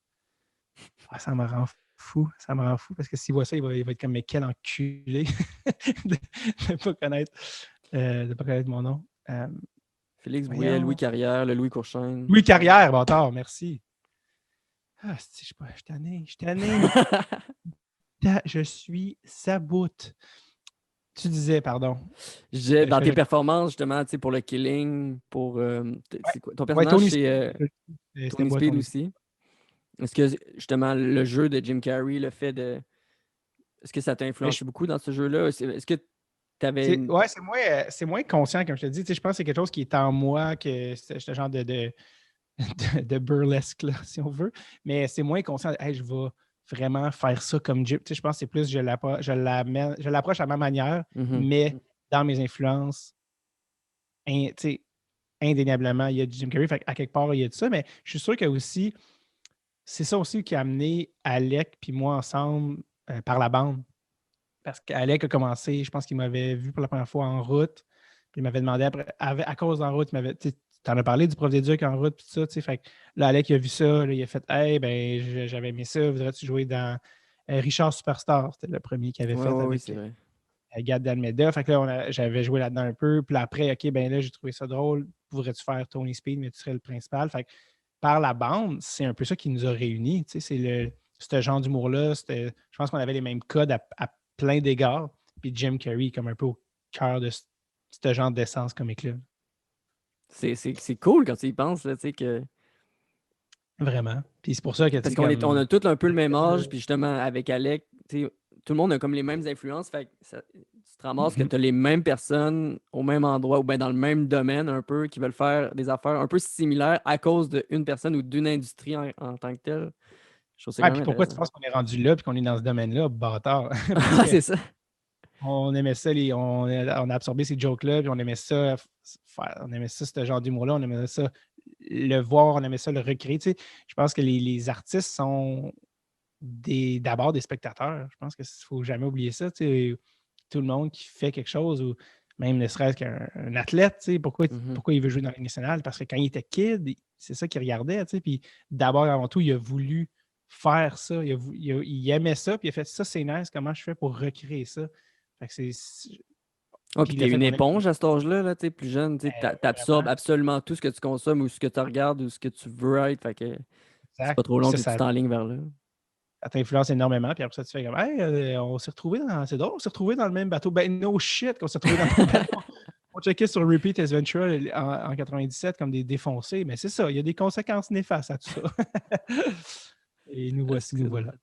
Ah, ça me rend fou, ça me rend fou, parce que s'il voit ça, il va être comme, mais quel enculé de ne pas connaître mon nom. Félix Bouillet, Louis Voyons. Carrière, le Louis Courchaine. Louis Carrière, bâtard, merci. Ah, je suis tanné, je suis tanné. Je suis saboute. Tu disais, pardon. Dans tes performances, justement, tu sais, pour le Killing, pour. C'est quoi? Ton Ouais, personnage, Tony c'est Speed. C'était Tony moi, Speed Tony Speed. aussi. Est-ce que, justement, le jeu de Jim Carrey, le fait de. Est-ce que ça t'a Mais influencé beaucoup dans ce jeu-là? Est-ce que tu avais une. ouais, c'est moins conscient, comme je te dis. Tu sais, je pense que c'est quelque chose qui est en moi, que c'est ce genre de burlesque, là, si on veut. Mais c'est moins conscient. Hey, je vais vraiment faire ça comme Jim. Tu sais, je pense que c'est plus, je l'approche à ma manière, Mhm. mais dans mes influences, tu sais, indéniablement, il y a du Jim Carrey. Fait à quelque part, il y a de ça. Mais je suis sûr que aussi, c'est ça aussi qui a amené Alec puis moi ensemble par la bande. Parce qu'Alec a commencé, je pense qu'il m'avait vu pour la première fois en route. Puis il m'avait demandé après, à cause d'en route, tu en as parlé du prof d'éduc en route, puis tout ça, tu sais. Fait que là, Alec, il a vu ça, là, il a fait, hey, ben, j'avais aimé ça, voudrais-tu jouer dans Richard Superstar? C'était le premier qu'il avait Ouais, fait ouais, oui, avec c'est vrai. Gad D'Almeida. Fait que là, j'avais joué là-dedans un peu. Puis après, OK, ben là, j'ai trouvé ça drôle. Voudrais-tu faire Tony Speed, mais tu serais le principal? Fait que par la bande, c'est un peu ça qui nous a réunis. Tu sais, c'est ce genre d'humour-là. Je pense qu'on avait les mêmes codes à plein d'égards. Puis Jim Carrey, comme un peu au cœur de ce genre d'essence comique-là. C'est cool quand tu y penses, là, tu sais, que. Vraiment. Puis c'est pour ça que, tu Parce sais, on comme. a tous un peu le même âge, puis justement, avec Alec, tu sais, tout le monde a comme les mêmes influences, fait que tu te te ramasses que tu as les mêmes personnes au même endroit ou bien dans le même domaine un peu qui veulent faire des affaires un peu similaires à cause d'une personne ou d'une industrie en tant que telle. Je trouve ça Ouais, quand puis même pourquoi tu intéressant. penses qu'on est rendu là et qu'on est dans ce domaine-là, bâtard? Parce Ah, que c'est ça. on aimait ça, on a absorbé ces jokes-là, puis on aimait ça on aimait ça, ce genre d'humour-là, on aimait ça le voir, on aimait ça le recréer. Tu sais. Je pense que les artistes sont d'abord des spectateurs. Je pense qu'il ne faut jamais oublier ça. Tu sais. Tout le monde qui fait quelque chose, ou même ne serait-ce qu'un athlète, tu sais, Mhm. pourquoi il veut jouer dans la Ligue nationale? Parce que quand il était kid, c'est ça qu'il regardait. Tu sais. Puis d'abord, avant tout, il a voulu faire ça. Il aimait ça, puis il a fait ça, c'est nice. Comment je fais pour recréer ça? Fait que Ouais, puis puis t'es le fait une qu'on ait éponge à cet âge-là, là, tu sais, plus jeune, tu sais, t'absorbes vraiment absolument tout ce que tu consommes ou ce que tu regardes ou ce que tu veux être. Fait que c'est pas exact. trop Puis long ça, que tu t'enlignes vers là. ça t'influence énormément. Puis après ça, tu fais comme hey, on s'est retrouvés dans. C'est drôle, on s'est retrouvés dans le même bateau. Ben no shit qu'on s'est retrouvés dans le même bateau. On checkait sur Repeat Ace Ventura en 97 comme des défoncés. Mais c'est ça, il y a des conséquences néfastes à tout ça. Et nous voici, Est-ce que nous c'est voilà. drôle.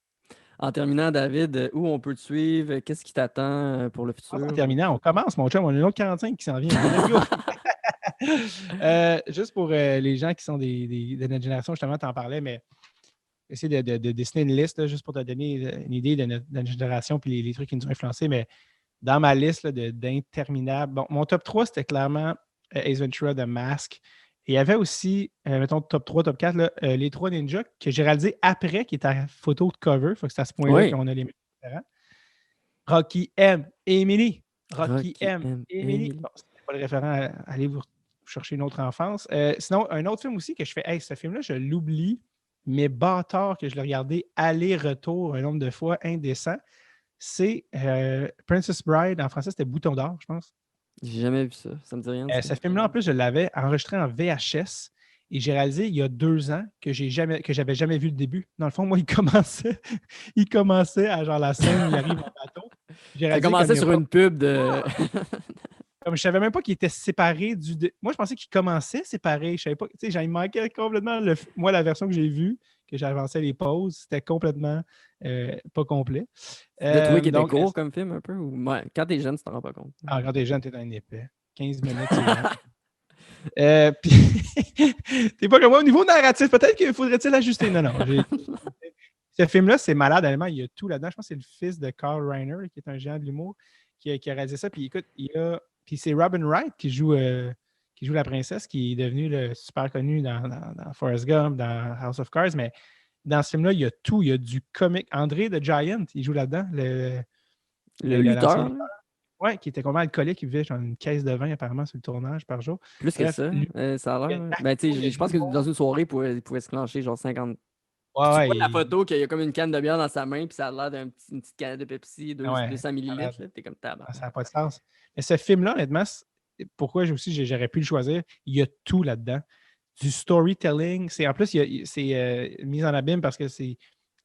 En terminant, David, où on peut te suivre? Qu'est-ce qui t'attend pour le En futur? terminant, on commence, mon chum. On a une autre 45 qui s'en vient. Let's go! Juste pour les gens qui sont de notre génération, justement, tu en parlais, mais essayer de dessiner une liste là, juste pour te donner une idée de notre génération et les trucs qui nous ont influencés. Mais dans ma liste là, d'interminables, bon, mon top 3, c'était clairement Ace Ventura, The Mask. Et il y avait aussi, mettons, top 3, top 4, là, les trois ninjas que j'ai réalisé après, qui étaient à photo de cover. Faut que c'est à ce point-là Oui, qu'on a les mêmes différents. Rocky M. et Emily. Rocky Rocky M. M. et Emily. Emily. Bon, c'était pas le référent, allez vous chercher une autre enfance. Sinon, un autre film aussi que je fais, hey, ce film-là, je l'oublie, mais bâtard que je l'ai regardé aller-retour un nombre de fois indécent, c'est Princess Bride. En français, c'était Bouton d'or, je pense. J'ai jamais vu ça. Ça me dit rien du tout. Ce film-là, en plus, je l'avais enregistré en VHS et j'ai réalisé il y a 2 ans que j'avais jamais vu le début. Dans le fond, moi, il commençait à genre la scène où il arrive en bateau. J'ai Ça réalisé comme commençait il n'y a sur pas. une pub de. Comme je savais même pas qu'il était séparé Moi, je pensais qu'il commençait séparé. Je savais pas. Tu sais, j'en manquait complètement. Moi, la version que j'ai vue, que j'avançais les pauses, c'était complètement pas complet. Tu l'as trouvé qui était Donc, court comme film un peu? Ou... Ouais, quand t'es jeune, tu t'en rends pas compte. quand t'es jeune, t'es un épais. 15 minutes, c'est long. Puis, t'es pas comme moi au niveau narratif. Peut-être qu'il faudrait-il ajuster. Non, non. Ce film-là, c'est malade. Honnêtement, il y a tout là-dedans. Je pense que c'est le fils de Carl Reiner, qui est un géant de l'humour, qui a réalisé ça. Puis écoute, puis c'est Robin Wright qui joue la princesse, qui est devenue super connue dans Forrest Gump, dans House of Cards. Mais dans ce film-là, il y a tout. Il y a du comique. André the Giant, il joue là-dedans. Le L'ancien lutteur, là, lutteur. Ouais, qui était complètement alcoolique. Il vivait dans une caisse de vin, apparemment, sur le tournage par jour. plus que Bref, ça, lui, ça a il y a l'air. de Ouais. Ben, tu l'action, il y a sais, de je pense que dans l'humour. une soirée, il pouvait se clencher genre 50. Puis Ouais, tu ouais, vois la photo qu'il y a comme une canne de bière dans sa main, puis ça a l'air une petite canette de Pepsi, ouais, 200 malade. millilitres. Là, t'es comme tabac. Ça n'a pas de sens. Mais ce film-là, honnêtement, pourquoi j'aurais pu le choisir, il y a tout là-dedans. Du storytelling. En plus, c'est mis en abîme parce que c'est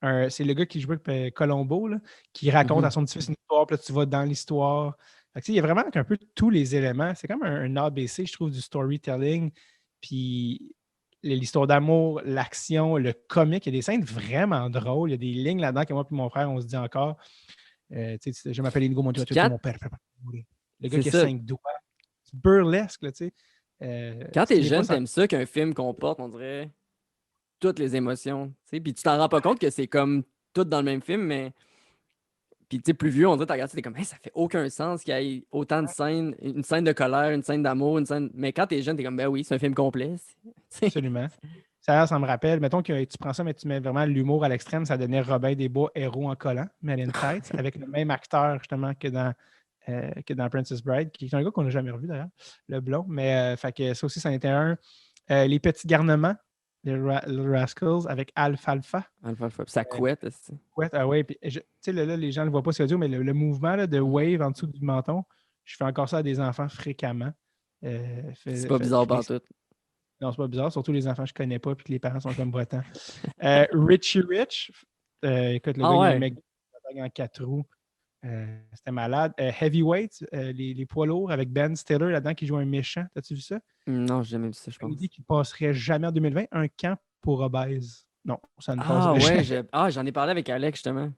le gars qui joue avec Colombo, là, qui raconte à Mhm. son petit-fils une histoire, puis là, tu vas dans l'histoire. Fait que, il y a vraiment un peu tous les éléments. C'est comme un ABC, je trouve, du storytelling. Puis l'histoire d'amour, l'action, le comique. Il y a des scènes vraiment drôles. Il y a des lignes là-dedans que moi et mon frère, on se dit encore. Je m'appelle Inigo Puis Montoya, quand, mon père. Le gars c'est qui a ça, 5 doigts. C'est burlesque, là, tu sais. quand Ce t'es qui n'est pas jeune, sans. t'aimes ça qu'un film comporte, on dirait, toutes les émotions. Tu sais, puis tu t'en rends pas compte que c'est comme tout dans le même film, mais. Puis tu sais, plus vieux, on dirait, t'as regardé, t'es comme, hey, ça fait aucun sens qu'il y ait autant de scènes, une scène de colère, une scène d'amour, une scène. Mais quand t'es jeune, t'es comme, ben oui, c'est un film complet. Tu sais. Absolument. Ça me rappelle, mettons que tu prends ça, mais tu mets vraiment l'humour à l'extrême, ça donnait Robin des Bois, héros en collant, Men in Tights, avec le même acteur, justement, que dans Princess Bride, qui est un gars qu'on n'a jamais revu d'ailleurs, le blond. Mais fait que ça aussi, c'en était un. Les petits garnements, les Rascals, avec Alfalfa. Alpha, alpha. Puis ça couette. C'est Ouais, ah ouais, puis tu sais, là, les gens ne le voient pas sur audio, mais le mouvement là, de wave en dessous du menton, je fais encore ça à des enfants fréquemment. pas bizarre Puis partout. non, c'est pas bizarre, surtout les enfants que je connais pas puis que les parents sont comme bretons. Richie Rich, écoute, le Ah gars, il y a un ouais. mec en 4 roues. C'était malade. Heavyweight, les poids lourds avec Ben Stiller là-dedans qui joue un méchant. T'as-tu vu ça? Non, j'ai jamais vu ça, je Une idée pense. qui passerait jamais en 2020, un camp pour obèses. Non, ça ne Ah passerait ouais, jamais. j'en ai parlé avec Alex justement.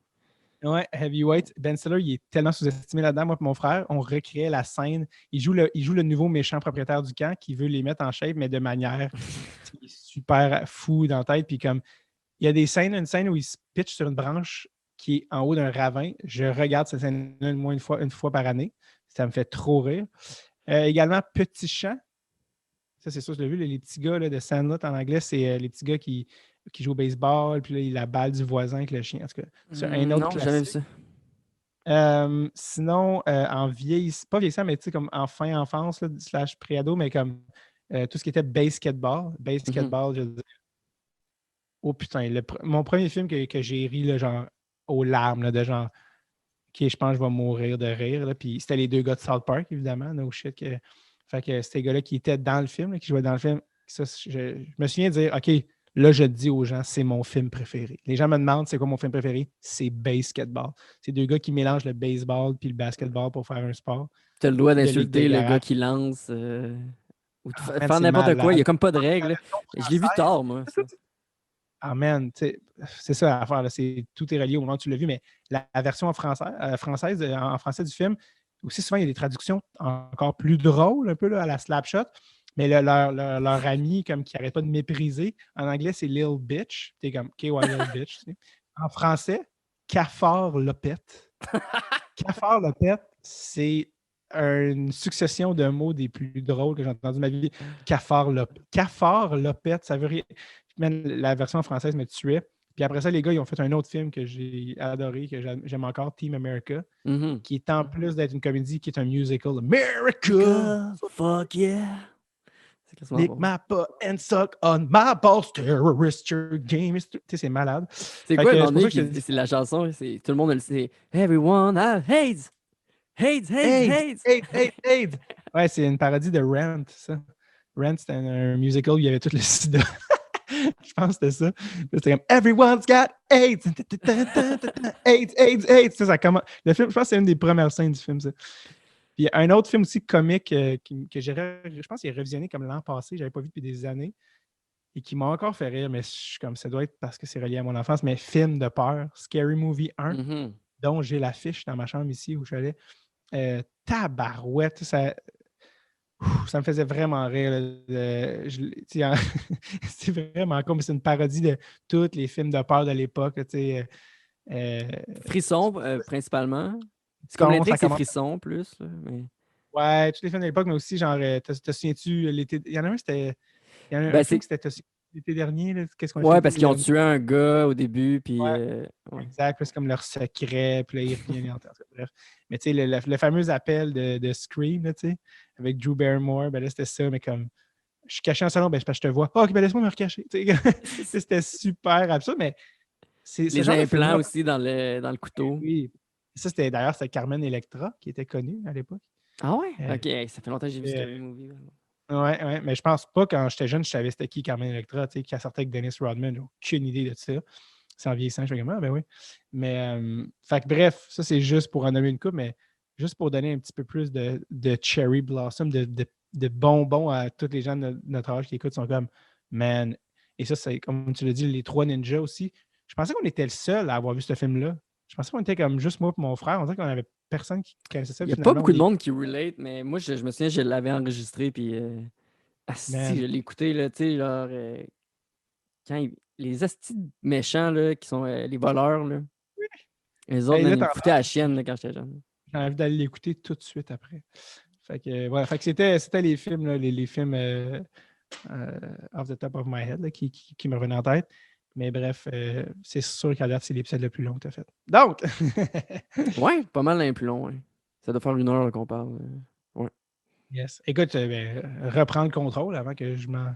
Ouais, Heavyweight. Ben Stiller, il est tellement sous-estimé là-dedans. Moi et mon frère, on recréait la scène. Il joue le nouveau méchant propriétaire du camp qui veut les mettre en shape, mais de manière super fou dans la tête. Puis comme, il y a une scène où il se pitch sur une branche qui est en haut d'un ravin. Je regarde cette scène-là au moins une fois par année. Ça me fait trop rire. Également, Petit Champ. Ça, c'est sûr, je l'ai vu. Les petits gars là, de Sandlot en anglais, c'est les petits gars qui jouent au baseball. Puis là, il a la balle du voisin avec le chien. En tout cas, c'est un autre Non, j'ai jamais vu classique. ça. Sinon, en vieillissant, pas vieillissant, mais tu sais, comme en fin enfance, là, slash préado, mais comme tout ce qui était basketball. Mhm. Basketball, je veux dire. Oh putain, mon premier film que j'ai ri, là, genre, aux larmes, là, de genre, OK, je pense que je vais mourir de rire. Là. Puis c'était les deux gars de South Park, évidemment. No shit. Fait que c'était les gars-là qui étaient dans le film, là, qui jouaient dans le film. Ça, je me souviens de dire, OK, là, je dis aux gens, c'est mon film préféré. Les gens me demandent, c'est quoi mon film préféré? C'est Basketball. C'est deux gars qui mélangent le baseball puis le basketball pour faire un sport T'as le droit de ligue de d'insulter le gars garage. qui lance ou de Ah, man, faire c'est n'importe quoi. Il y malade. a comme pas de La règles. version Je l'ai vu française. tard, moi, ça. Ah, man, c'est ça l'affaire. Là, tout est relié au moment où tu l'as vu, mais la version française, en français du film, aussi souvent, il y a des traductions encore plus drôles, un peu là, à la Slapshot. Mais leur ami, comme qui n'arrête pas de mépriser, en anglais, c'est Lil Bitch. T'es comme KY Lil Bitch. Tu sais. En français, Cafard Lopette. Cafard Lopette, c'est une succession de mots des plus drôles que j'ai entendus de ma vie. Cafard Lopette, ça veut rien. Man, la version française me tuait. Puis après ça, les gars, ils ont fait un autre film que j'ai adoré, que j'aime encore, Team America, Mhm. qui est en plus d'être une comédie, qui est un musical. America! America, fuck yeah. C'est quasiment Lick bon. my butt and suck on my balls, terrorist your game. Tu sais, c'est malade. C'est Fait quoi, que mon c'est pour nez, ça que je te dis, c'est la chanson, tout le monde le sait. Everyone have AIDS! AIDS, AIDS, AIDS, AIDS! AIDS, AIDS, AIDS. Ouais, c'est une parodie de Rent, ça. Rent, c'était un musical où il y avait tout le sida. Je pense que c'était ça. C'était comme Everyone's got AIDS. AIDS, AIDS, AIDS. Ça commence. Le film, je pense que c'est une des premières scènes du film, ça. Puis il y a un autre film aussi comique que je pense qu'il est revisionné comme l'an passé, je n'avais pas vu depuis des années, et qui m'a encore fait rire, mais comme ça doit être parce que c'est relié à mon enfance, mais film de peur, Scary Movie 1, Mhm. dont j'ai l'affiche dans ma chambre ici où je suis allé. Tabarouette, ça me faisait vraiment rire. C'est vraiment comme c'est une parodie de tous les films de peur de l'époque. Euh, Frisson, principalement. C'est comme ça l'intrigue, c'est commence. Frisson plus. Là, mais... Ouais, tous les films de l'époque, mais aussi, genre, te souviens-tu, l'été. Il y en a un, c'était. Il y en a Ben, un film c'est... qui c'était l'été dernier. Qu'est-ce qu'on a fait Ouais, parce qu'ils ont tué un gars au début, puis... ouais. exact, c'est comme leur secret, puis là, ils reviennent en tête. Bref. Mais tu sais, le fameux appel de Scream, là, tu sais, avec Drew Barrymore, ben là, c'était ça, mais comme je suis caché en salon, ben, c'est parce que je te vois. Ah, ok, ben laisse-moi me recacher. Tu sais, c'était super absurde, mais c'est ce Les genre de implants film-là. aussi dans le couteau. Oui. Ça, c'était d'ailleurs, c'était Carmen Electra qui était connue à l'époque. Ah ouais? Euh, Ok, hey, ça fait longtemps que j'ai vu euh, Scary Movie. ouais, ouais, mais je pense pas quand j'étais jeune, je savais c'était qui Carmen Electra, tu sais, qui sortait avec Dennis Rodman. J'ai aucune idée de ça. C'est en vieillissant, je fais comme, ah, ben oui. Mais, fait que bref, ça, c'est juste pour en nommer une coupe, mais juste pour donner un petit peu plus de cherry blossom, de bonbons à tous les gens de notre âge qui écoutent, sont comme, man. Et ça, c'est comme tu l'as dit, les trois ninjas aussi. Je pensais qu'on était le seul à avoir vu ce film-là. Je pensais qu'on était comme juste moi et mon frère. On dirait qu'on avait personne qui connaissait ça. Il n'y a pas Finalement, beaucoup de monde qui relate, mais moi, je me souviens, je l'avais enregistré, puis... Asti, je man. l'ai écouté, là, tu sais, genre... les astis méchants, là, qui sont les voleurs, là, les autres, Hey, man, là, ils me t'en foutaient à la chienne, là, quand j'étais jeune. j'ai envie d'aller l'écouter tout de suite après. Fait que, voilà. Fait que c'était les films, là, les films off the top of my head là, qui me revenaient en tête. Mais bref, c'est sûr qu'à date, c'est l'épisode le plus long que tu as fait. Donc, Ouais, pas mal d'un plus long, ouais. Ça doit faire 1 heure là, qu'on parle. Ouais. yes. Écoute, reprends le contrôle avant que je Ben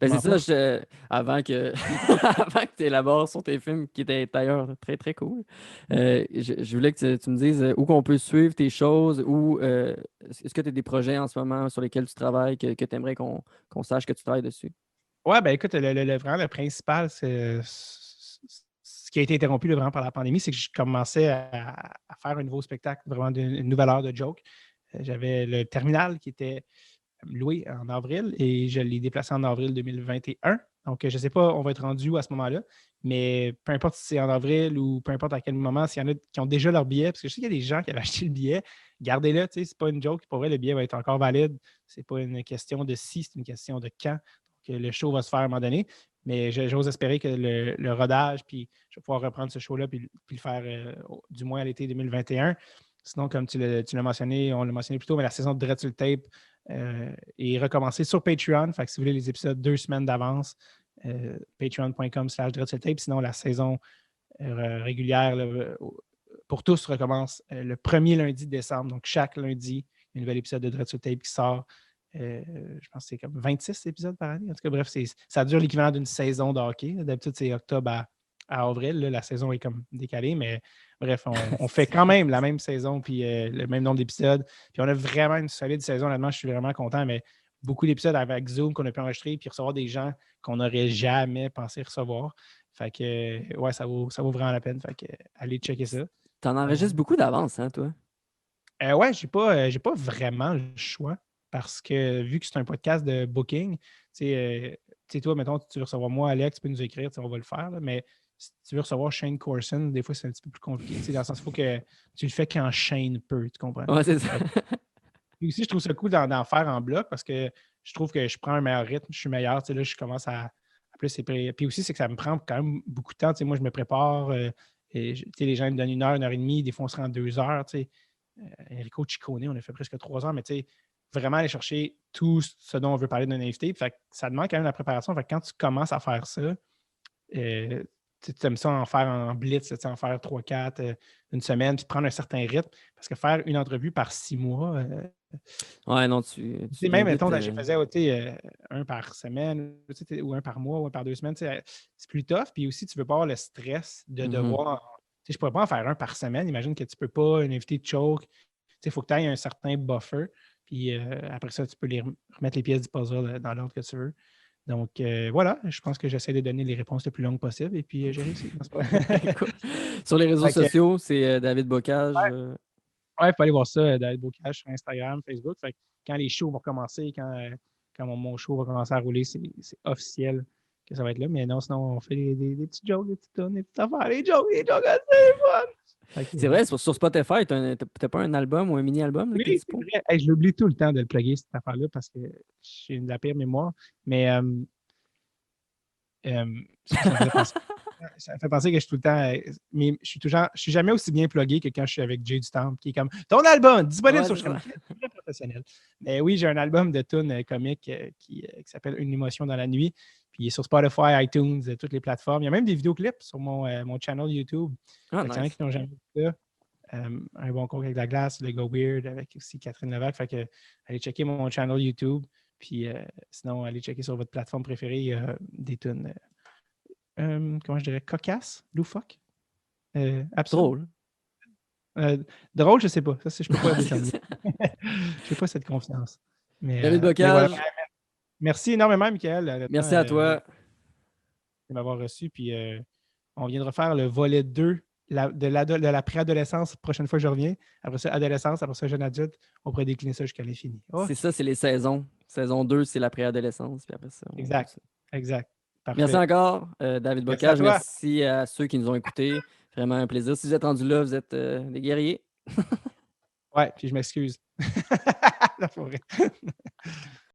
c'est ça, m'emporte. avant que avant que tu élabores sur tes films qui étaient d'ailleurs très très cool, je voulais que tu me dises où qu'on peut suivre tes choses, ou est-ce que tu as des projets en ce moment sur lesquels tu travailles que tu aimerais qu'on sache que tu travailles dessus? Ouais, ben écoute, vraiment, le principal, ce qui a été interrompu là, vraiment par la pandémie, c'est que je commençais à faire un nouveau spectacle, vraiment une nouvelle heure de joke. J'avais le terminal qui était loué en avril et je l'ai déplacé en avril 2021 Donc, je ne sais pas, on va être rendu où à ce moment-là, mais peu importe si c'est en avril ou peu importe à quel moment, s'il y en a qui ont déjà leur billet, parce que je sais qu'il y a des gens qui avaient acheté le billet, gardez-le, tu sais, c'est pas une joke. Pour vrai, le billet va être encore valide. C'est pas une question de si, c'est une question de quand. Donc, le show va se faire à un moment donné. Mais j'ose espérer que le rodage, puis je vais pouvoir reprendre ce show-là, puis le faire du moins à l'été 2021. Sinon, comme tu l'as mentionné, on l'a mentionné plus tôt, mais la saison de Dread sur le Tape est recommencée sur Patreon. Fait que si vous voulez les épisodes 2 semaines d'avance, patreon.com/Dread sur le Tape. Sinon, la saison régulière là, pour tous recommence le premier lundi de décembre. Donc, chaque lundi, il y a un nouvel épisode de Dread sur le Tape qui sort. Je pense que c'est comme 26 épisodes par année. En tout cas, bref, ça dure l'équivalent d'une saison de hockey. D'habitude, c'est octobre à avril. Là, la saison est comme décalée, mais bref, on fait quand même la même saison puis le même nombre d'épisodes. Puis on a vraiment une solide saison. Honnêtement, je suis vraiment content, mais beaucoup d'épisodes avec Zoom qu'on a pu enregistrer puis recevoir des gens qu'on n'aurait jamais pensé recevoir. Fait que, ouais, ça vaut vraiment la peine. Fait que, allez checker ça. T'en enregistres beaucoup d'avance, hein, toi? Ouais, j'ai pas vraiment le choix parce que vu que c'est un podcast de booking, tu sais, toi, mettons, tu veux recevoir moi, Alex, tu peux nous écrire, on va le faire, là, mais si tu veux recevoir Shane Corson, des fois, c'est un petit peu plus compliqué. Dans le sens, il faut que tu le fais quand Shane peut, tu comprends? Ouais, c'est ça. Puis aussi, je trouve ça cool d'en faire en bloc parce que je trouve que je prends un meilleur rythme, je suis meilleur. Là, je commence à plus. Puis aussi, c'est que ça me prend quand même beaucoup de temps. Moi, je me prépare. Les gens me donnent 1 heure et demie, des fois, on se rend 2 heures. Enrico Ciccone, on a fait presque 3 heures, mais vraiment aller chercher tout ce dont on veut parler d'un invité. Fait que ça demande quand même la préparation. Fait que quand tu commences à faire ça, tu aimes ça en faire en blitz, en faire 3-4 une semaine, puis prendre un certain rythme. Parce que faire une entrevue par 6 mois, Ouais, non, tu même, viens mettons, vite. je faisais un par semaine ou un par mois ou un par 2 semaines. C'est plus tough. Puis aussi, tu ne veux pas avoir le stress de devoir. Je ne pourrais pas en faire un par semaine. Imagine que tu ne peux pas, un invité de choke. Il faut que tu ailles un certain buffer. Puis après ça, tu peux remettre les pièces du puzzle dans l'ordre que tu veux. Donc voilà, je pense que j'essaie de donner les réponses les plus longues possibles. Et puis j'ai réussi. Sur les réseaux Fait que, sociaux, c'est David Bocage. ouais, il faut aller voir ça, David Bocage sur Instagram, Facebook. Fait que quand les shows vont commencer, quand mon show va commencer à rouler, c'est officiel que ça va être là. Mais non, sinon, on fait des petits jokes, des petites tonnes, des petites affaires, des jokes, c'est fun. C'est vrai, sur Spotify, t'as pas un album ou un mini-album là, que Oui, tu c'est peux? vrai. Hey, je l'oublie tout le temps de le plugger, cette affaire-là, parce que j'ai de la pire mémoire. Mais ça me fait penser. Ça me fait penser que je suis tout le temps. Mais je suis jamais aussi bien plugué que quand je suis avec Jay du Temple, qui est comme ton album, disponible Ouais, sur c'est Shredder. ça. C'est très professionnel. Mais oui, j'ai un album de tunes comiques qui s'appelle Une émotion dans la nuit. Puis il est sur Spotify, iTunes, toutes les plateformes. Il y a même des vidéoclips sur mon channel YouTube. Ah, Fait qu'il y en a nice. qui n'ont jamais vu ça. Un bon cours avec la glace, le Go Weird, avec aussi Catherine Levac. Fait que allez checker mon channel YouTube. Puis sinon, allez checker sur votre plateforme préférée. Il y a des tunes. Comment je dirais, cocasse, loufoque, absurde. Drôle. Drôle, je ne sais pas. Ça, je ne peux pas C'est déterminer. ça. Je n'ai pas cette confiance. David Mais voilà. Bocage, Merci énormément, Michael, honnêtement, merci à toi. de m'avoir reçu. Puis on vient de refaire le volet 2 de la préadolescence, prochaine fois que je reviens. Après ça, adolescence, après ça, jeune adulte. On pourrait décliner ça jusqu'à l'infini. C'est OK. ça, c'est les saisons. Saison 2, c'est la préadolescence. Puis après ça, on Exact. continue. Exact. Merci Parfait. encore, David Merci à Bocage. toi. Merci à ceux qui nous ont écoutés. Vraiment un plaisir. Si vous êtes rendus là, vous êtes des guerriers. Ouais, puis je m'excuse. La forêt.